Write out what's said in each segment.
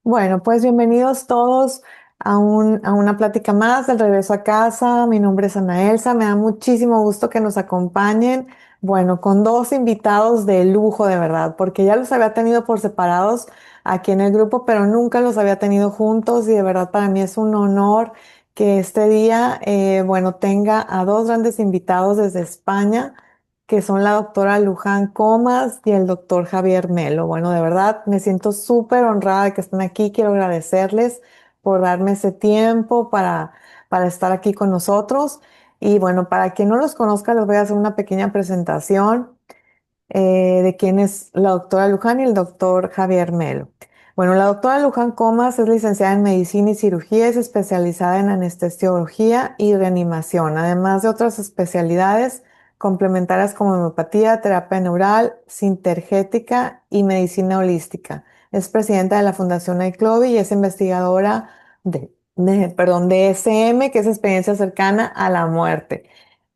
Bueno, pues bienvenidos todos a una plática más del regreso a casa. Mi nombre es Ana Elsa, me da muchísimo gusto que nos acompañen. Bueno, con dos invitados de lujo, de verdad, porque ya los había tenido por separados aquí en el grupo, pero nunca los había tenido juntos y de verdad para mí es un honor que este día, bueno, tenga a dos grandes invitados desde España que son la doctora Luján Comas y el doctor Javier Melo. Bueno, de verdad me siento súper honrada de que estén aquí. Quiero agradecerles por darme ese tiempo para estar aquí con nosotros. Y bueno, para quien no los conozca, les voy a hacer una pequeña presentación de quién es la doctora Luján y el doctor Javier Melo. Bueno, la doctora Luján Comas es licenciada en Medicina y Cirugía, es especializada en anestesiología y reanimación, además de otras especialidades complementarias como homeopatía, terapia neural, sintergética y medicina holística. Es presidenta de la Fundación iClovi y es investigadora de SM, que es experiencia cercana a la muerte.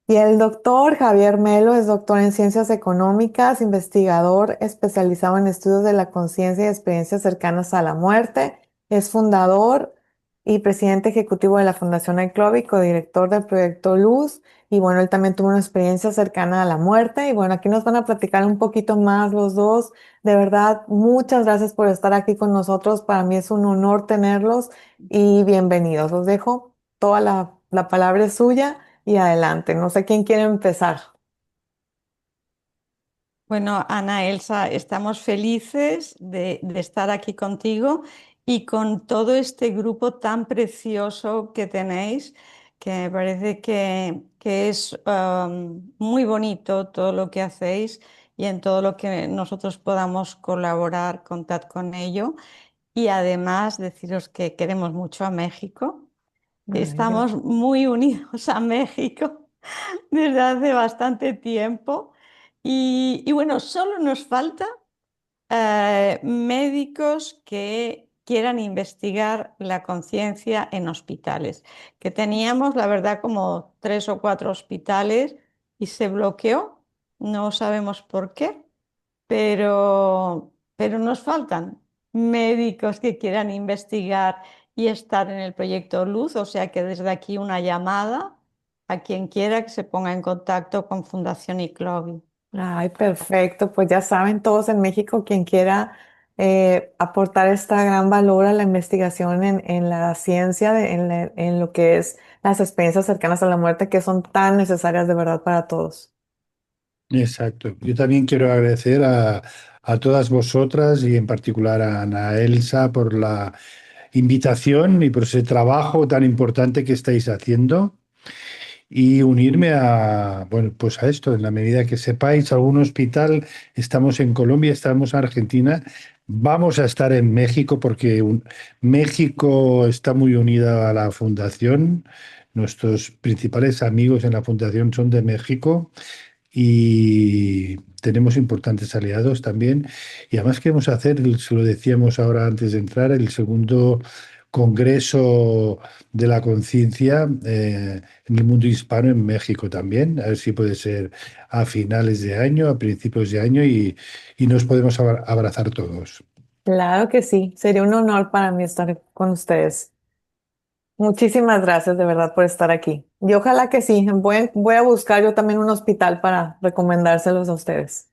Y el doctor Javier Melo es doctor en ciencias económicas, investigador especializado en estudios de la conciencia y experiencias cercanas a la muerte. Es fundador y presidente ejecutivo de la Fundación iClub y codirector del proyecto Luz. Y bueno, él también tuvo una experiencia cercana a la muerte. Y bueno, aquí nos van a platicar un poquito más los dos. De verdad, muchas gracias por estar aquí con nosotros. Para mí es un honor tenerlos y bienvenidos. Los dejo. Toda la palabra es suya y adelante. No sé quién quiere empezar. Bueno, Ana Elsa, estamos felices de estar aquí contigo y con todo este grupo tan precioso que tenéis, que me parece que es muy bonito todo lo que hacéis y en todo lo que nosotros podamos colaborar, contad con ello. Y además deciros que queremos mucho a México. Ay, Estamos muy unidos a México desde hace bastante tiempo. Y bueno, solo nos falta médicos que quieran investigar la conciencia en hospitales, que teníamos, la verdad, como 3 o 4 hospitales y se bloqueó, no sabemos por qué, pero nos faltan médicos que quieran investigar y estar en el proyecto Luz, o sea que desde aquí una llamada a quien quiera que se ponga en contacto con Fundación ICLOVI. ay, perfecto. Pues ya saben todos en México, quien quiera aportar esta gran valor a la investigación en la ciencia, en lo que es las experiencias cercanas a la muerte, que son tan necesarias de verdad para todos. Exacto. Yo también quiero agradecer a todas vosotras y en particular a Ana Elsa por la invitación y por ese trabajo tan importante que estáis haciendo y unirme bueno, pues a esto, en la medida que sepáis, algún hospital, estamos en Colombia, estamos en Argentina, vamos a estar en México porque México está muy unida a la fundación. Nuestros principales amigos en la fundación son de México y tenemos importantes aliados también. Y además queremos hacer, se lo decíamos ahora antes de entrar, el segundo Congreso de la Conciencia en el mundo hispano en México también. A ver si puede ser a finales de año, a principios de año y nos podemos abrazar todos. Claro que sí, sería un honor para mí estar con ustedes. Muchísimas gracias de verdad por estar aquí. Y ojalá que sí, voy a buscar yo también un hospital para recomendárselos a ustedes.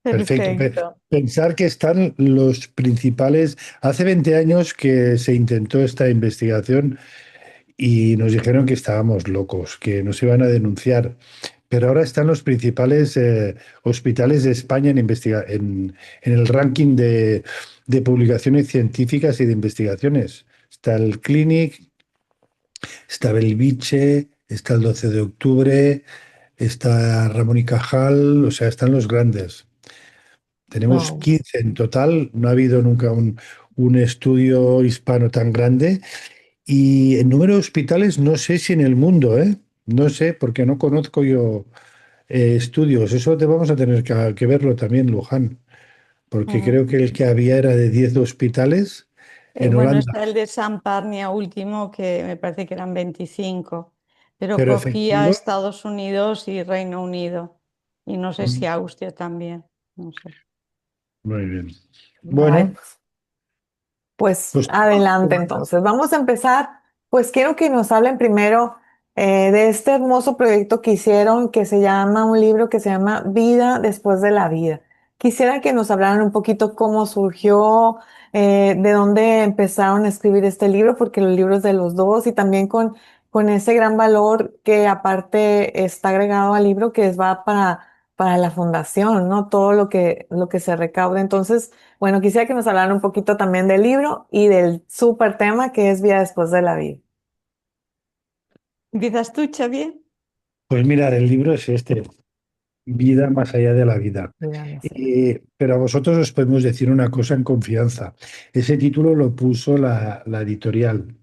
Perfecto. Perfecto. Pensar que están los principales. Hace 20 años que se intentó esta investigación y nos dijeron que estábamos locos, que nos iban a denunciar. Pero ahora están los principales hospitales de España en el ranking de publicaciones científicas y de investigaciones. Está el Clinic, está Belviche, está el 12 de octubre, está Ramón y Cajal, o sea, están los grandes. Tenemos Wow. 15 en total, no ha habido nunca un estudio hispano tan grande. Y el número de hospitales, no sé si en el mundo, ¿eh? No sé, porque no conozco yo estudios. Eso te vamos a tener que verlo también, Luján, porque Mm. creo que el que había era de 10 hospitales en Bueno, Holanda. está el de San Parnia último, que me parece que eran 25, pero Pero cogía efectivo, Estados Unidos y Reino Unido, y no sé si Austria también, no sé. muy bien. Ay, Bueno, Pues Pues adelante entonces. Vamos a empezar. Pues quiero que nos hablen primero de este hermoso proyecto que hicieron, que se llama, un libro que se llama Vida después de la vida. Quisiera que nos hablaran un poquito cómo surgió, de dónde empezaron a escribir este libro, porque el libro es de los dos y también con ese gran valor que aparte está agregado al libro que va para la fundación, ¿no? Todo lo que se recaude. Entonces, bueno, quisiera que nos hablaran un poquito también del libro y del súper tema que es vida después de la vida. ¿Empiezas tú, Xavier? pues mira, el libro es este, Vida más allá de la vida. Vida más allá. Pero a vosotros os podemos decir una cosa en confianza. Ese título lo puso la editorial,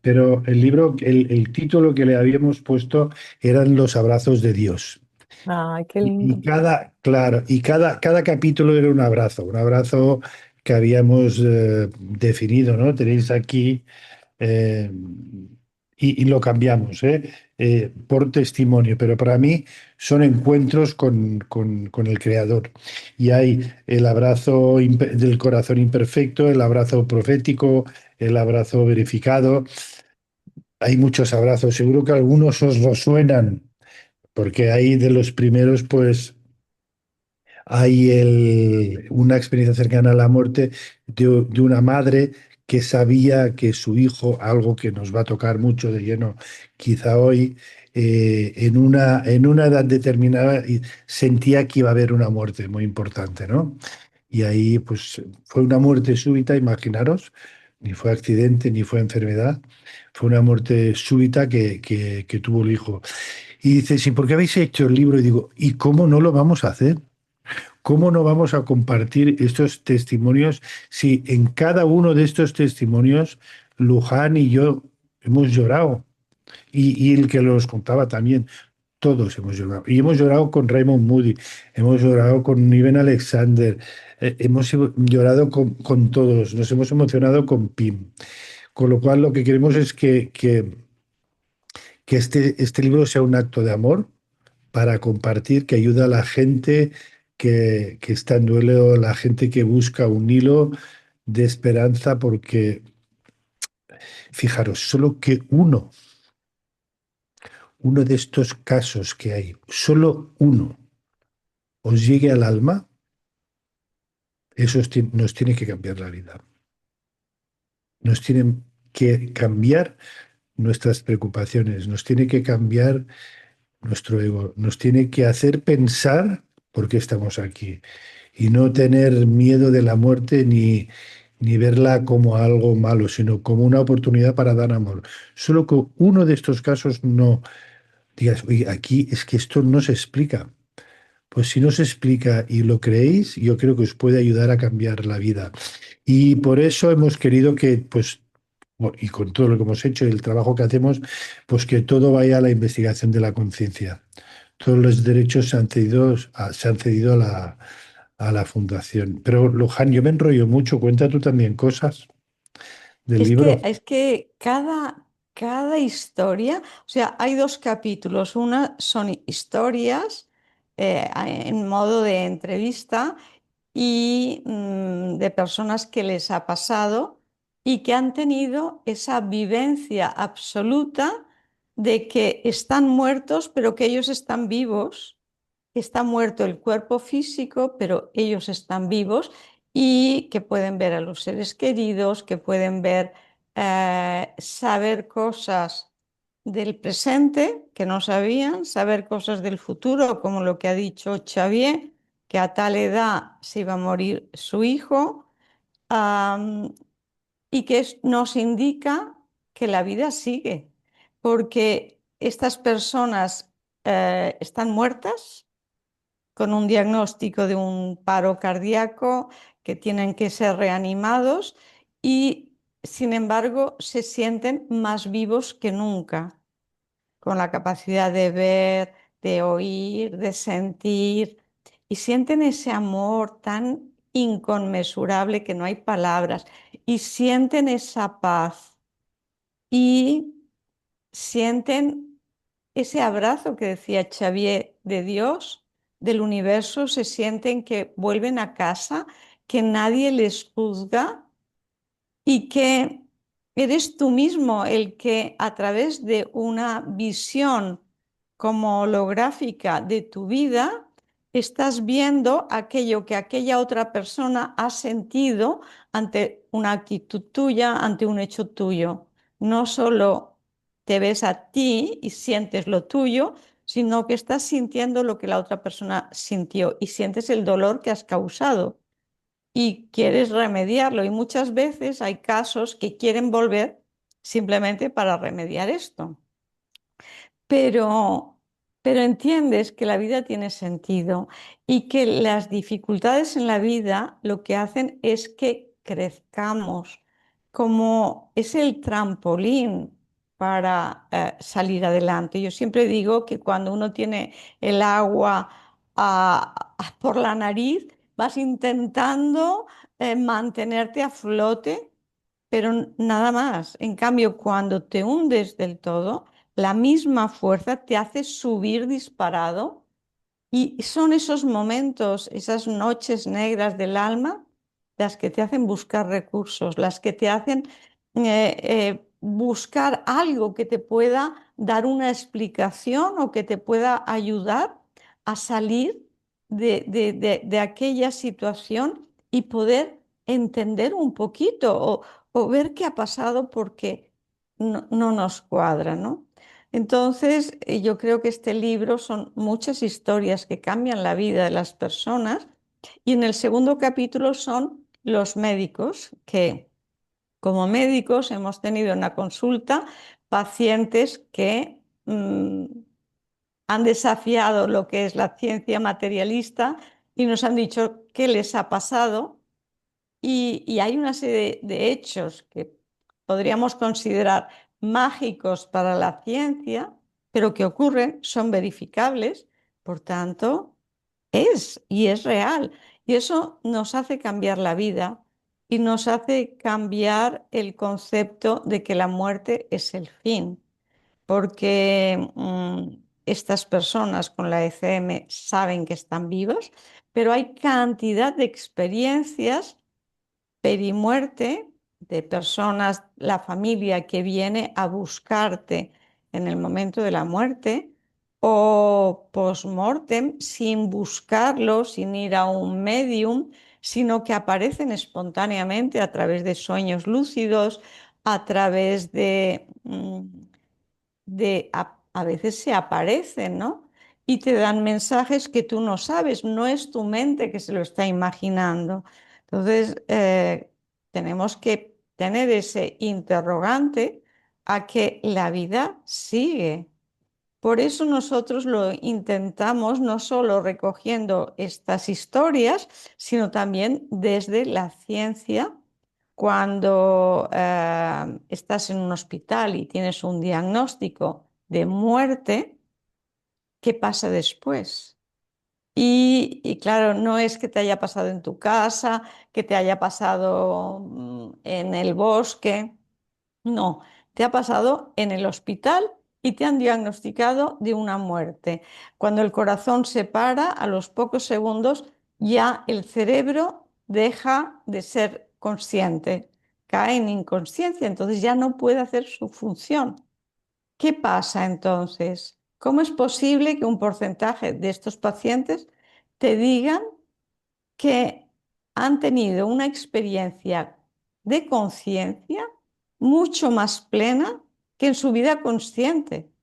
pero el libro, el título que le habíamos puesto eran Los abrazos de Dios. Ay, qué Y lindo. cada, claro, y cada capítulo era un abrazo que habíamos definido, ¿no? Tenéis aquí eh, y lo cambiamos, por testimonio, pero para mí son encuentros con el Creador. Y hay el abrazo del corazón imperfecto, el abrazo profético, el abrazo verificado. Hay muchos abrazos, seguro que algunos os resuenan, porque hay de los primeros, pues hay una experiencia cercana a la muerte de una madre que sabía que su hijo, algo que nos va a tocar mucho de lleno quizá hoy, en una edad determinada sentía que iba a haber una muerte muy importante, ¿no? Y ahí pues fue una muerte súbita, imaginaros, ni fue accidente ni fue enfermedad, fue una muerte súbita que tuvo el hijo. Y dice, sí, ¿por qué habéis hecho el libro? Y digo, ¿y cómo no lo vamos a hacer? ¿Cómo no vamos a compartir estos testimonios si en cada uno de estos testimonios Luján y yo hemos llorado? Y el que los contaba también, todos hemos llorado. Y hemos llorado con Raymond Moody, hemos llorado con Niven Alexander, hemos llorado con todos, nos hemos emocionado con Pim. Con lo cual lo que queremos es que este libro sea un acto de amor para compartir, que ayuda a la gente que está en duelo, la gente que busca un hilo de esperanza, porque fijaros, solo que uno de estos casos que hay, solo uno os llegue al alma, eso nos tiene que cambiar la vida. Nos tiene que cambiar nuestras preocupaciones, nos tiene que cambiar nuestro ego, nos tiene que hacer pensar por qué estamos aquí y no tener miedo de la muerte ni verla como algo malo, sino como una oportunidad para dar amor. Solo que uno de estos casos no digas, oye, aquí es que esto no se explica. Pues si no se explica y lo creéis, yo creo que os puede ayudar a cambiar la vida. Y por eso hemos querido que, pues, y con todo lo que hemos hecho y el trabajo que hacemos, pues que todo vaya a la investigación de la conciencia. Todos los derechos se han cedido a la fundación. Pero, Luján, yo me enrollo mucho. Cuenta tú también cosas del libro. Es que cada historia, o sea, hay dos capítulos. Una son historias en modo de entrevista y de personas que les ha pasado y que han tenido esa vivencia absoluta de que están muertos, pero que ellos están vivos. Está muerto el cuerpo físico, pero ellos están vivos y que pueden ver a los seres queridos, que pueden ver, saber cosas del presente que no sabían, saber cosas del futuro, como lo que ha dicho Xavier, que a tal edad se iba a morir su hijo, am, y que nos indica que la vida sigue, porque estas personas están muertas con un diagnóstico de un paro cardíaco, que tienen que ser reanimados y, sin embargo, se sienten más vivos que nunca, con la capacidad de ver, de oír, de sentir, y sienten ese amor tan inconmensurable que no hay palabras, y sienten esa paz y sienten ese abrazo que decía Xavier de Dios, del universo, se sienten que vuelven a casa, que nadie les juzga y que eres tú mismo el que a través de una visión como holográfica de tu vida, estás viendo aquello que aquella otra persona ha sentido ante una actitud tuya, ante un hecho tuyo. No solo te ves a ti y sientes lo tuyo, sino que estás sintiendo lo que la otra persona sintió y sientes el dolor que has causado y quieres remediarlo. Y muchas veces hay casos que quieren volver simplemente para remediar esto. Pero, pero entiendes que la vida tiene sentido y que las dificultades en la vida lo que hacen es que crezcamos, como es el trampolín para salir adelante. Yo siempre digo que cuando uno tiene el agua por la nariz, vas intentando mantenerte a flote, pero nada más. En cambio, cuando te hundes del todo, la misma fuerza te hace subir disparado y son esos momentos, esas noches negras del alma, las que te hacen buscar recursos, las que te hacen buscar algo que te pueda dar una explicación o que te pueda ayudar a salir de aquella situación y poder entender un poquito o ver qué ha pasado porque no nos cuadra, ¿no? Entonces, yo creo que este libro son muchas historias que cambian la vida de las personas y en el segundo capítulo son los médicos, que como médicos hemos tenido en la consulta pacientes que han desafiado lo que es la ciencia materialista y nos han dicho qué les ha pasado y hay una serie de hechos que podríamos considerar mágicos para la ciencia, pero que ocurren, son verificables, por tanto, es real. Y eso nos hace cambiar la vida y nos hace cambiar el concepto de que la muerte es el fin, porque estas personas con la ECM saben que están vivas, pero hay cantidad de experiencias perimuerte de personas, la familia que viene a buscarte en el momento de la muerte, o post-mortem sin buscarlo, sin ir a un medium, sino que aparecen espontáneamente a través de sueños lúcidos, a través a veces se aparecen, ¿no? Y te dan mensajes que tú no sabes, no es tu mente que se lo está imaginando. Entonces, tenemos que tener ese interrogante a que la vida sigue. Por eso nosotros lo intentamos no solo recogiendo estas historias, sino también desde la ciencia. Cuando estás en un hospital y tienes un diagnóstico de muerte, ¿qué pasa después? Y claro, no es que te haya pasado en tu casa, que te haya pasado en el bosque. No, te ha pasado en el hospital y te han diagnosticado de una muerte. Cuando el corazón se para, a los pocos segundos ya el cerebro deja de ser consciente, cae en inconsciencia, entonces ya no puede hacer su función. ¿Qué pasa entonces? ¿Cómo es posible que un porcentaje de estos pacientes te digan que han tenido una experiencia de conciencia mucho más plena que en su vida consciente?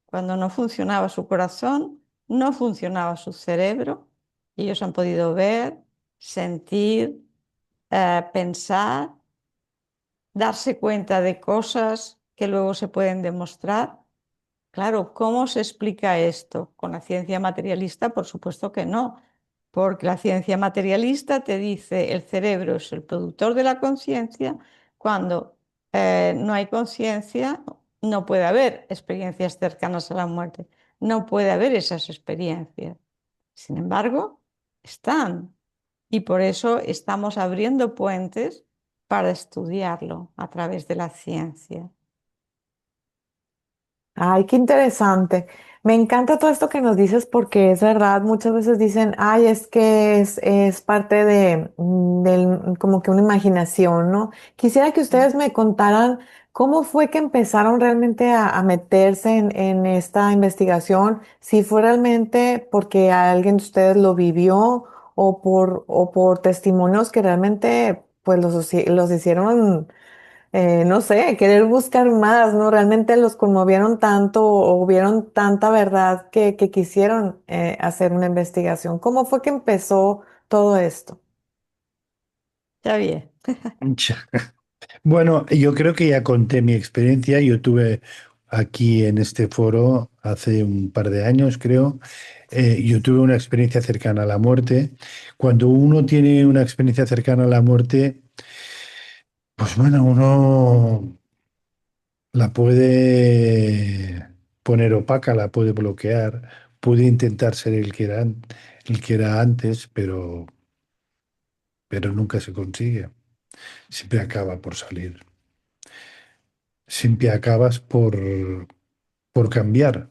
Cuando no funcionaba su corazón, no funcionaba su cerebro, ellos han podido ver, sentir, pensar, darse cuenta de cosas que luego se pueden demostrar. Claro, ¿cómo se explica esto? ¿Con la ciencia materialista? Por supuesto que no, porque la ciencia materialista te dice el cerebro es el productor de la conciencia, cuando no hay conciencia no puede haber experiencias cercanas a la muerte, no puede haber esas experiencias. Sin embargo, están y por eso estamos abriendo puentes para estudiarlo a través de la ciencia. Ay, qué interesante. Me encanta todo esto que nos dices porque es verdad, muchas veces dicen, ay, es que es parte de, como que una imaginación, ¿no? Quisiera que ustedes me contaran cómo fue que empezaron realmente a meterse en esta investigación, si fue realmente porque alguien de ustedes lo vivió o por testimonios que realmente pues los hicieron no sé, querer buscar más, ¿no? Realmente los conmovieron tanto o vieron tanta verdad que quisieron hacer una investigación. ¿Cómo fue que empezó todo esto? Xavier. Bueno, yo creo que ya conté mi experiencia. Yo tuve aquí en este foro hace un par de años, creo. Yo tuve una experiencia cercana a la muerte. Cuando uno tiene una experiencia cercana a la muerte, pues bueno, uno la puede poner opaca, la puede bloquear, puede intentar ser el que era antes, pero nunca se consigue. Siempre acaba por salir. Siempre acabas por cambiar.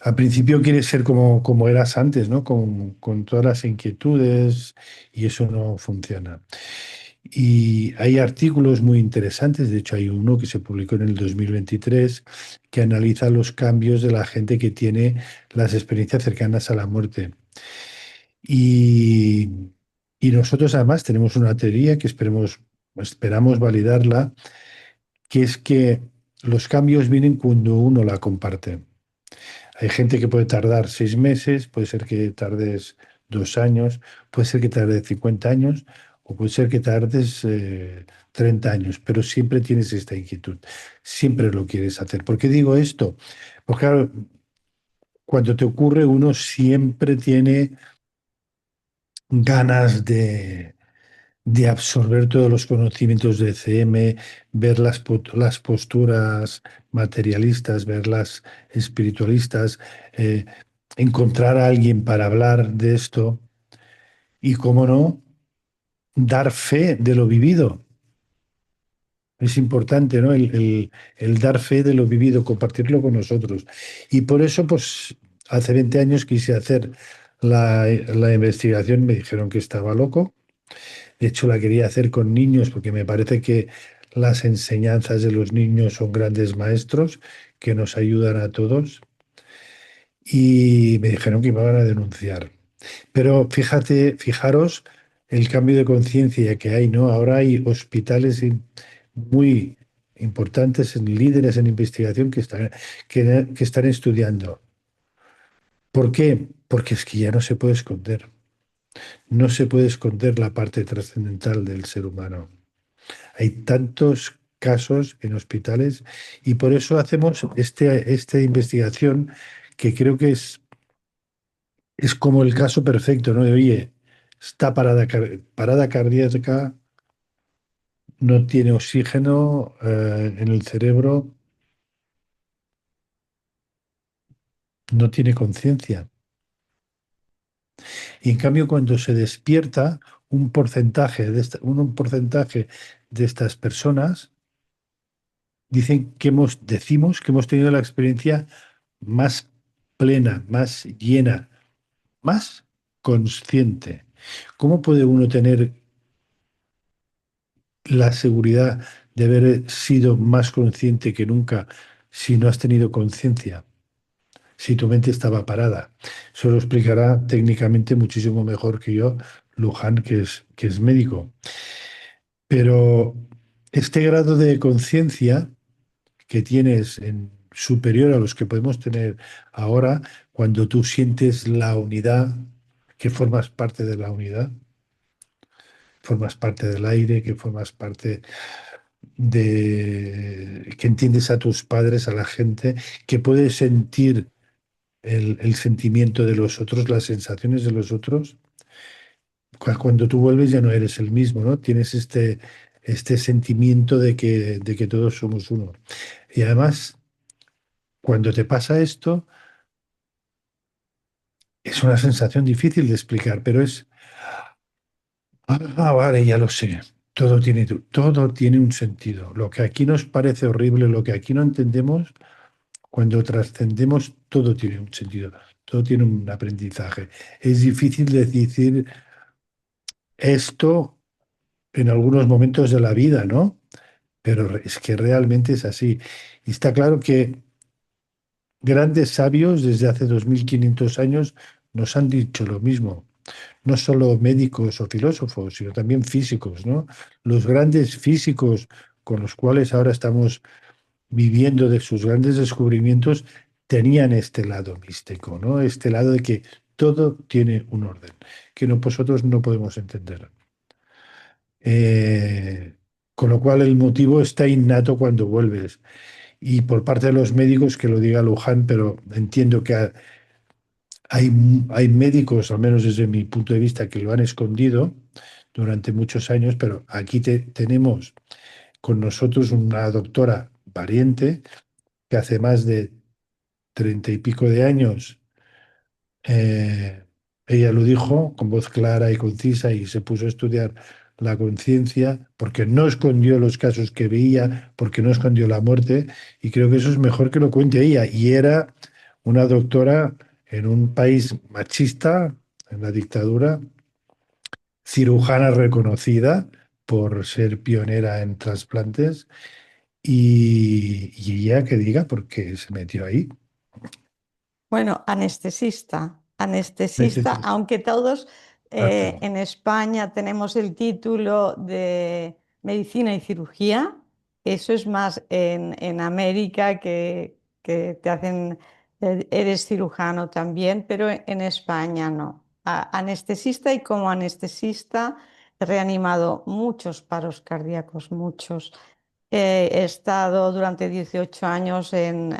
Al principio quieres ser como eras antes, ¿no? Con todas las inquietudes y eso no funciona. Y hay artículos muy interesantes, de hecho hay uno que se publicó en el 2023 que analiza los cambios de la gente que tiene las experiencias cercanas a la muerte. Y, y nosotros además tenemos una teoría que esperamos validarla, que es que los cambios vienen cuando uno la comparte. Hay gente que puede tardar 6 meses, puede ser que tardes 2 años, puede ser que tardes 50 años o puede ser que tardes 30 años, pero siempre tienes esta inquietud, siempre lo quieres hacer. ¿Por qué digo esto? Porque claro, cuando te ocurre uno siempre tiene ganas de absorber todos los conocimientos de CM, ver las posturas materialistas, ver las espiritualistas, encontrar a alguien para hablar de esto y, cómo no, dar fe de lo vivido. Es importante, ¿no? El dar fe de lo vivido, compartirlo con nosotros. Y por eso, pues, hace 20 años quise hacer la investigación, me dijeron que estaba loco. De hecho, la quería hacer con niños porque me parece que las enseñanzas de los niños son grandes maestros que nos ayudan a todos. Y me dijeron que me iban a denunciar. Pero fijaros el cambio de conciencia que hay, ¿no? Ahora hay hospitales muy importantes, líderes en investigación que están estudiando. ¿Por qué? Porque es que ya no se puede esconder. No se puede esconder la parte trascendental del ser humano. Hay tantos casos en hospitales y por eso hacemos esta investigación que creo que es como el caso perfecto, ¿no? De, oye, está parada cardíaca, no tiene oxígeno en el cerebro, no tiene conciencia. Y en cambio, cuando se despierta, un porcentaje de estas personas decimos que hemos tenido la experiencia más plena, más llena, más consciente. ¿Cómo puede uno tener la seguridad de haber sido más consciente que nunca si no has tenido conciencia? Si tu mente estaba parada. Eso lo explicará técnicamente muchísimo mejor que yo Luján, que es médico. Pero este grado de conciencia que tienes superior a los que podemos tener ahora, cuando tú sientes la unidad, que formas parte de la unidad, formas parte del aire, que formas parte que entiendes a tus padres, a la gente, que puedes sentir el sentimiento de los otros, las sensaciones de los otros. Cuando tú vuelves ya no eres el mismo, ¿no? Tienes este sentimiento de que todos somos uno. Y además, cuando te pasa esto, es una sensación difícil de explicar, pero vale, ya lo sé. Todo tiene un sentido. Lo que aquí nos parece horrible, lo que aquí no entendemos, Cuando trascendemos, todo tiene un sentido, todo tiene un aprendizaje. Es difícil de decir esto en algunos momentos de la vida, ¿no? Pero es que realmente es así. Y está claro que grandes sabios desde hace 2500 años nos han dicho lo mismo. No solo médicos o filósofos, sino también físicos, ¿no? Los grandes físicos con los cuales ahora estamos viviendo de sus grandes descubrimientos tenían este lado místico, ¿no? Este lado de que todo tiene un orden, que nosotros no podemos entender. Con lo cual el motivo está innato cuando vuelves. Y por parte de los médicos, que lo diga Luján, pero entiendo que hay médicos, al menos desde mi punto de vista, que lo han escondido durante muchos años, pero aquí tenemos con nosotros una doctora valiente que hace más de 30 y pico de años, eh, ella lo dijo con voz clara y concisa y se puso a estudiar la conciencia porque no escondió los casos que veía, porque no escondió la muerte y creo que eso es mejor que lo cuente ella. Y era una doctora en un país machista, en la dictadura, cirujana reconocida por ser pionera en trasplantes y ella que diga por qué se metió ahí. Bueno, anestesista, anestesista, Necesito. aunque todos Exacto. en España tenemos el título de medicina y cirugía, eso es más en América que te hacen, eres cirujano también, pero en España no. Anestesista y como anestesista he reanimado muchos paros cardíacos, muchos. He estado durante 18 años en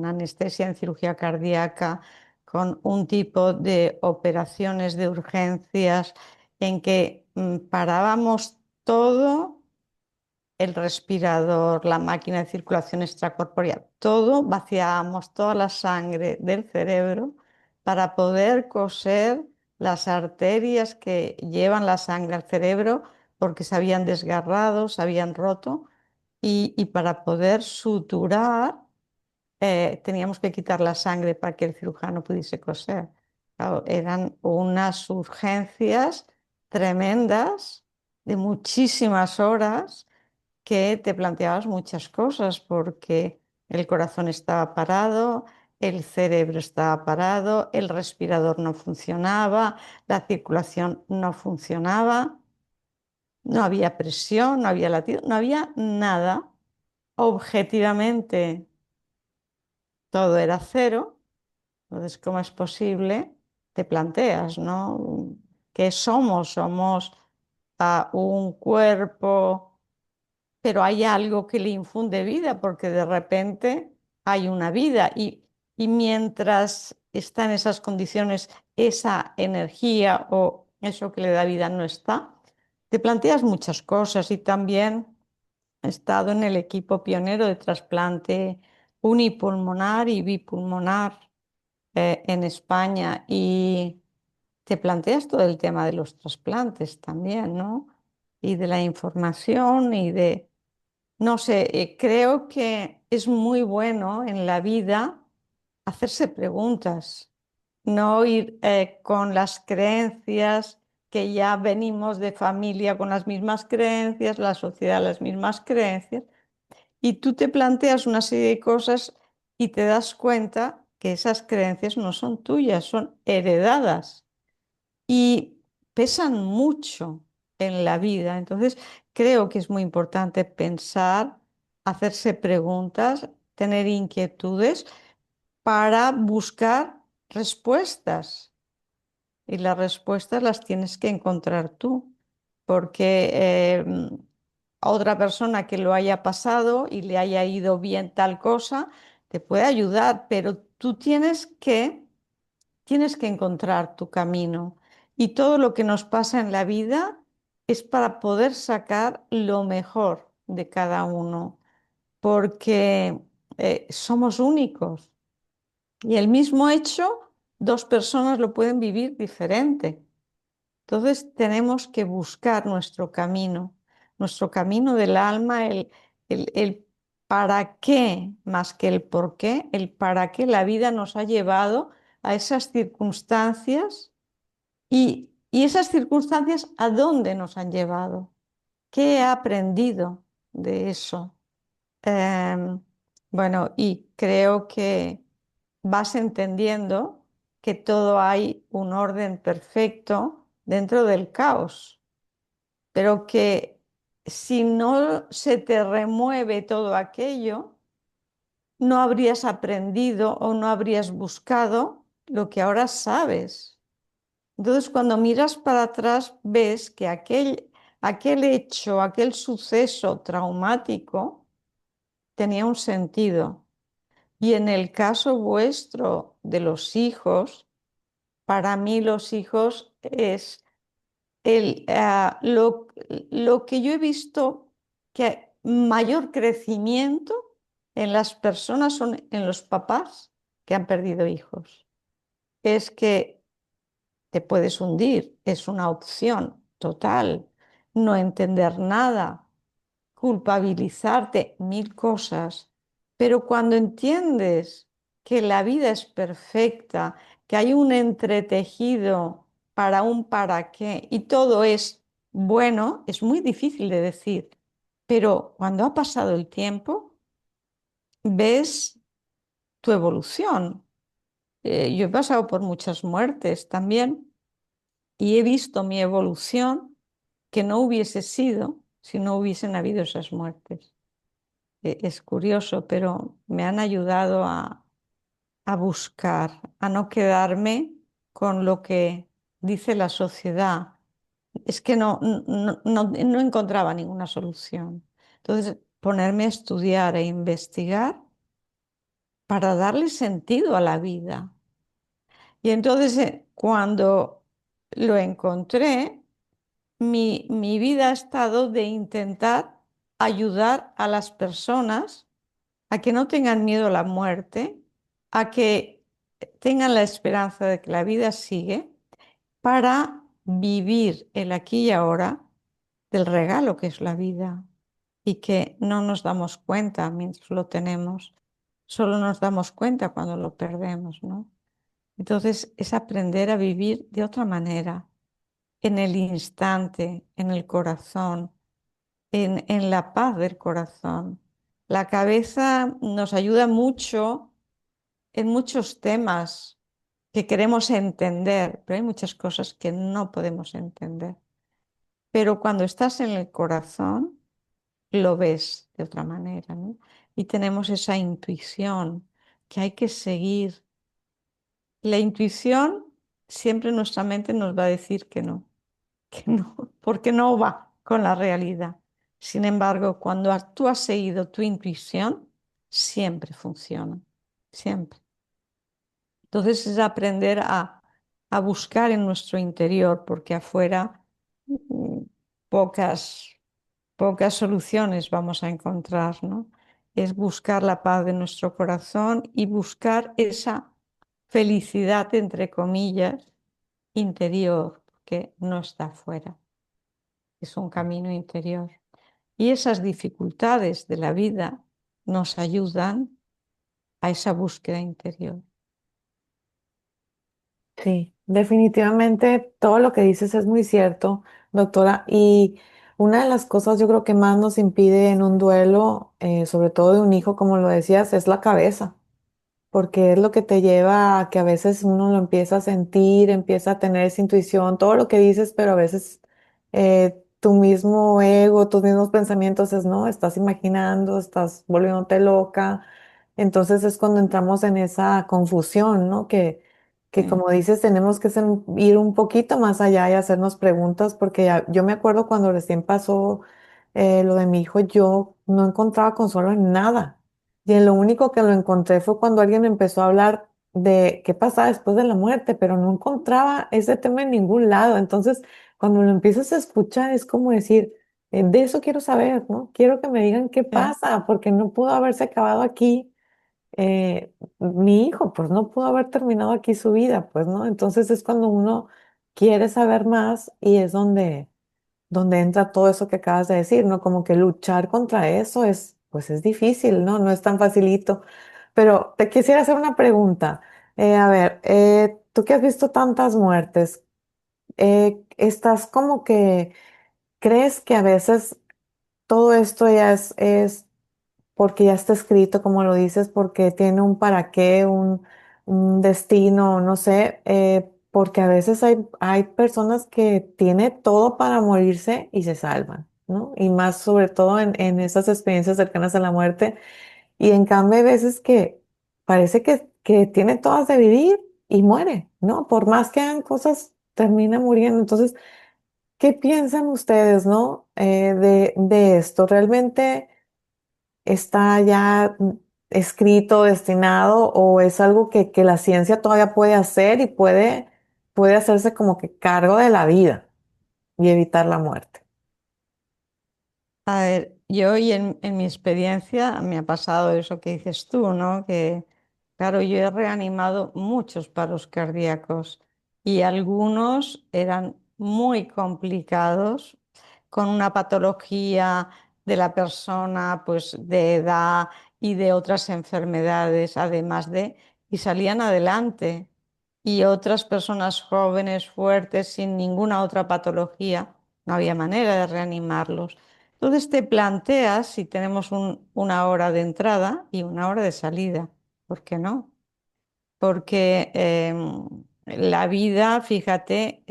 anestesia, en cirugía cardíaca, con un tipo de operaciones de urgencias en que parábamos todo, el respirador, la máquina de circulación extracorpórea, todo, vaciábamos toda la sangre del cerebro para poder coser las arterias que llevan la sangre al cerebro porque se habían desgarrado, se habían roto y para poder suturar teníamos que quitar la sangre para que el cirujano pudiese coser. Claro, eran unas urgencias tremendas de muchísimas horas que te planteabas muchas cosas porque el corazón estaba parado, el cerebro estaba parado, el respirador no funcionaba, la circulación no funcionaba, no había presión, no había latido, no había nada. Objetivamente todo era cero, entonces, ¿cómo es posible? Te planteas, ¿no? ¿Qué somos? Somos un cuerpo, pero hay algo que le infunde vida, porque de repente hay una vida y mientras está en esas condiciones, esa energía o eso que le da vida no está, te planteas muchas cosas y también he estado en el equipo pionero de trasplante unipulmonar y bipulmonar en España y te planteas todo el tema de los trasplantes también, ¿no? Y de la información y de, no sé, creo que es muy bueno en la vida hacerse preguntas, no ir con las creencias que ya venimos de familia con las mismas creencias, la sociedad las mismas creencias, y tú te planteas una serie de cosas y te das cuenta que esas creencias no son tuyas, son heredadas y pesan mucho en la vida. Entonces, creo que es muy importante pensar, hacerse preguntas, tener inquietudes para buscar respuestas. Y las respuestas las tienes que encontrar tú, porque a otra persona que lo haya pasado y le haya ido bien tal cosa, te puede ayudar, pero tú tienes que encontrar tu camino. Y todo lo que nos pasa en la vida es para poder sacar lo mejor de cada uno, porque somos únicos. Y el mismo hecho, dos personas lo pueden vivir diferente. Entonces tenemos que buscar nuestro camino del alma, el para qué más que el por qué, el para qué la vida nos ha llevado a esas circunstancias y esas circunstancias a dónde nos han llevado, qué he aprendido de eso. Em, bueno, y creo que vas entendiendo que todo hay un orden perfecto dentro del caos, pero que si no se te remueve todo aquello, no habrías aprendido o no habrías buscado lo que ahora sabes. Entonces, cuando miras para atrás, ves que aquel hecho, aquel suceso traumático tenía un sentido. Y en el caso vuestro de los hijos, para mí los hijos es lo que yo he visto que mayor crecimiento en las personas son en los papás que han perdido hijos. Es que te puedes hundir, es una opción total, no entender nada, culpabilizarte, mil cosas. Pero cuando entiendes que la vida es perfecta, que hay un entretejido para un para qué y todo es bueno, es muy difícil de decir. Pero cuando ha pasado el tiempo, ves tu evolución. Yo he pasado por muchas muertes también y he visto mi evolución que no hubiese sido si no hubiesen habido esas muertes. Es curioso, pero me han ayudado a buscar, a no quedarme con lo que dice la sociedad. Es que no encontraba ninguna solución. Entonces, ponerme a estudiar e investigar para darle sentido a la vida. Y entonces, cuando lo encontré, mi vida ha estado de intentar ayudar a las personas a que no tengan miedo a la muerte, a que tengan la esperanza de que la vida sigue, para vivir el aquí y ahora del regalo que es la vida y que no nos damos cuenta mientras lo tenemos, solo nos damos cuenta cuando lo perdemos, ¿no? Entonces es aprender a vivir de otra manera, en el instante, en el corazón, en la paz del corazón. La cabeza nos ayuda mucho en muchos temas que queremos entender, pero hay muchas cosas que no podemos entender. Pero cuando estás en el corazón, lo ves de otra manera, ¿no? Y tenemos esa intuición que hay que seguir. La intuición siempre nuestra mente nos va a decir que no, porque no va con la realidad. Sin embargo, cuando tú has seguido tu intuición, siempre funciona, siempre. Entonces es aprender a buscar en nuestro interior, porque afuera mm, pocas, pocas soluciones vamos a encontrar, ¿no? Es buscar la paz de nuestro corazón y buscar esa felicidad, entre comillas, interior, que no está afuera, es un camino interior. Y esas dificultades de la vida nos ayudan a esa búsqueda interior. Sí, definitivamente todo lo que dices es muy cierto, doctora. Y una de las cosas yo creo que más nos impide en un duelo, sobre todo de un hijo, como lo decías, es la cabeza, porque es lo que te lleva a que a veces uno lo empieza a sentir, empieza a tener esa intuición, todo lo que dices, pero a veces tu mismo ego, tus mismos pensamientos es, no, estás imaginando, estás volviéndote loca. Entonces es cuando entramos en esa confusión, ¿no? Que Sí, como dices, tenemos que ir un poquito más allá y hacernos preguntas, porque yo me acuerdo cuando recién pasó lo de mi hijo, yo no encontraba consuelo en nada. Y en lo único que lo encontré fue cuando alguien empezó a hablar de qué pasaba después de la muerte, pero no encontraba ese tema en ningún lado. Entonces, cuando lo empiezas a escuchar, es como decir, de eso quiero saber, ¿no? Quiero que me digan qué sí, pasa, porque no pudo haberse acabado aquí. Mi hijo, pues no pudo haber terminado aquí su vida, pues, ¿no? Entonces es cuando uno quiere saber más y es donde entra todo eso que acabas de decir, ¿no? Como que luchar contra eso es, pues es difícil, ¿no? No es tan facilito. Pero te quisiera hacer una pregunta. A ver, tú que has visto tantas muertes, ¿estás como que crees que a veces todo esto ya es porque ya está escrito, como lo dices, porque tiene un para qué, un destino, no sé, porque a veces hay personas que tiene todo para morirse y se salvan, ¿no? Y más sobre todo en esas experiencias cercanas a la muerte. Y en cambio hay veces que parece que tiene todas de vivir y muere, ¿no? Por más que hagan cosas, termina muriendo. Entonces, ¿qué piensan ustedes, ¿no? De esto? ¿Realmente está ya escrito, destinado, o es algo que la ciencia todavía puede hacer y puede hacerse como que cargo de la vida y evitar la muerte? A ver, yo y en mi experiencia me ha pasado eso que dices tú, ¿no? Que, claro, yo he reanimado muchos paros cardíacos y algunos eran muy complicados, con una patología de la persona, pues de edad y de otras enfermedades, además de, y salían adelante. Y otras personas jóvenes, fuertes, sin ninguna otra patología, no había manera de reanimarlos. Entonces te planteas si tenemos una hora de entrada y una hora de salida. ¿Por qué no? Porque la vida, fíjate,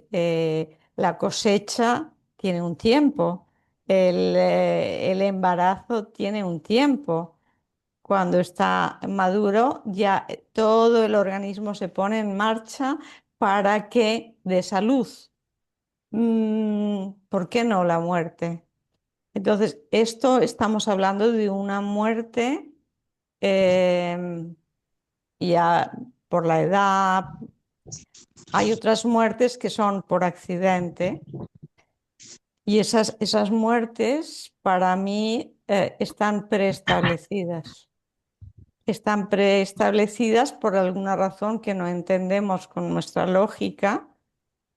la cosecha tiene un tiempo, el embarazo tiene un tiempo. Cuando está maduro, ya todo el organismo se pone en marcha para que dé salud. ¿Por qué no la muerte? Entonces, esto estamos hablando de una muerte em, ya por la edad. Hay otras muertes que son por accidente y esas muertes para mí están preestablecidas. Están preestablecidas por alguna razón que no entendemos con nuestra lógica,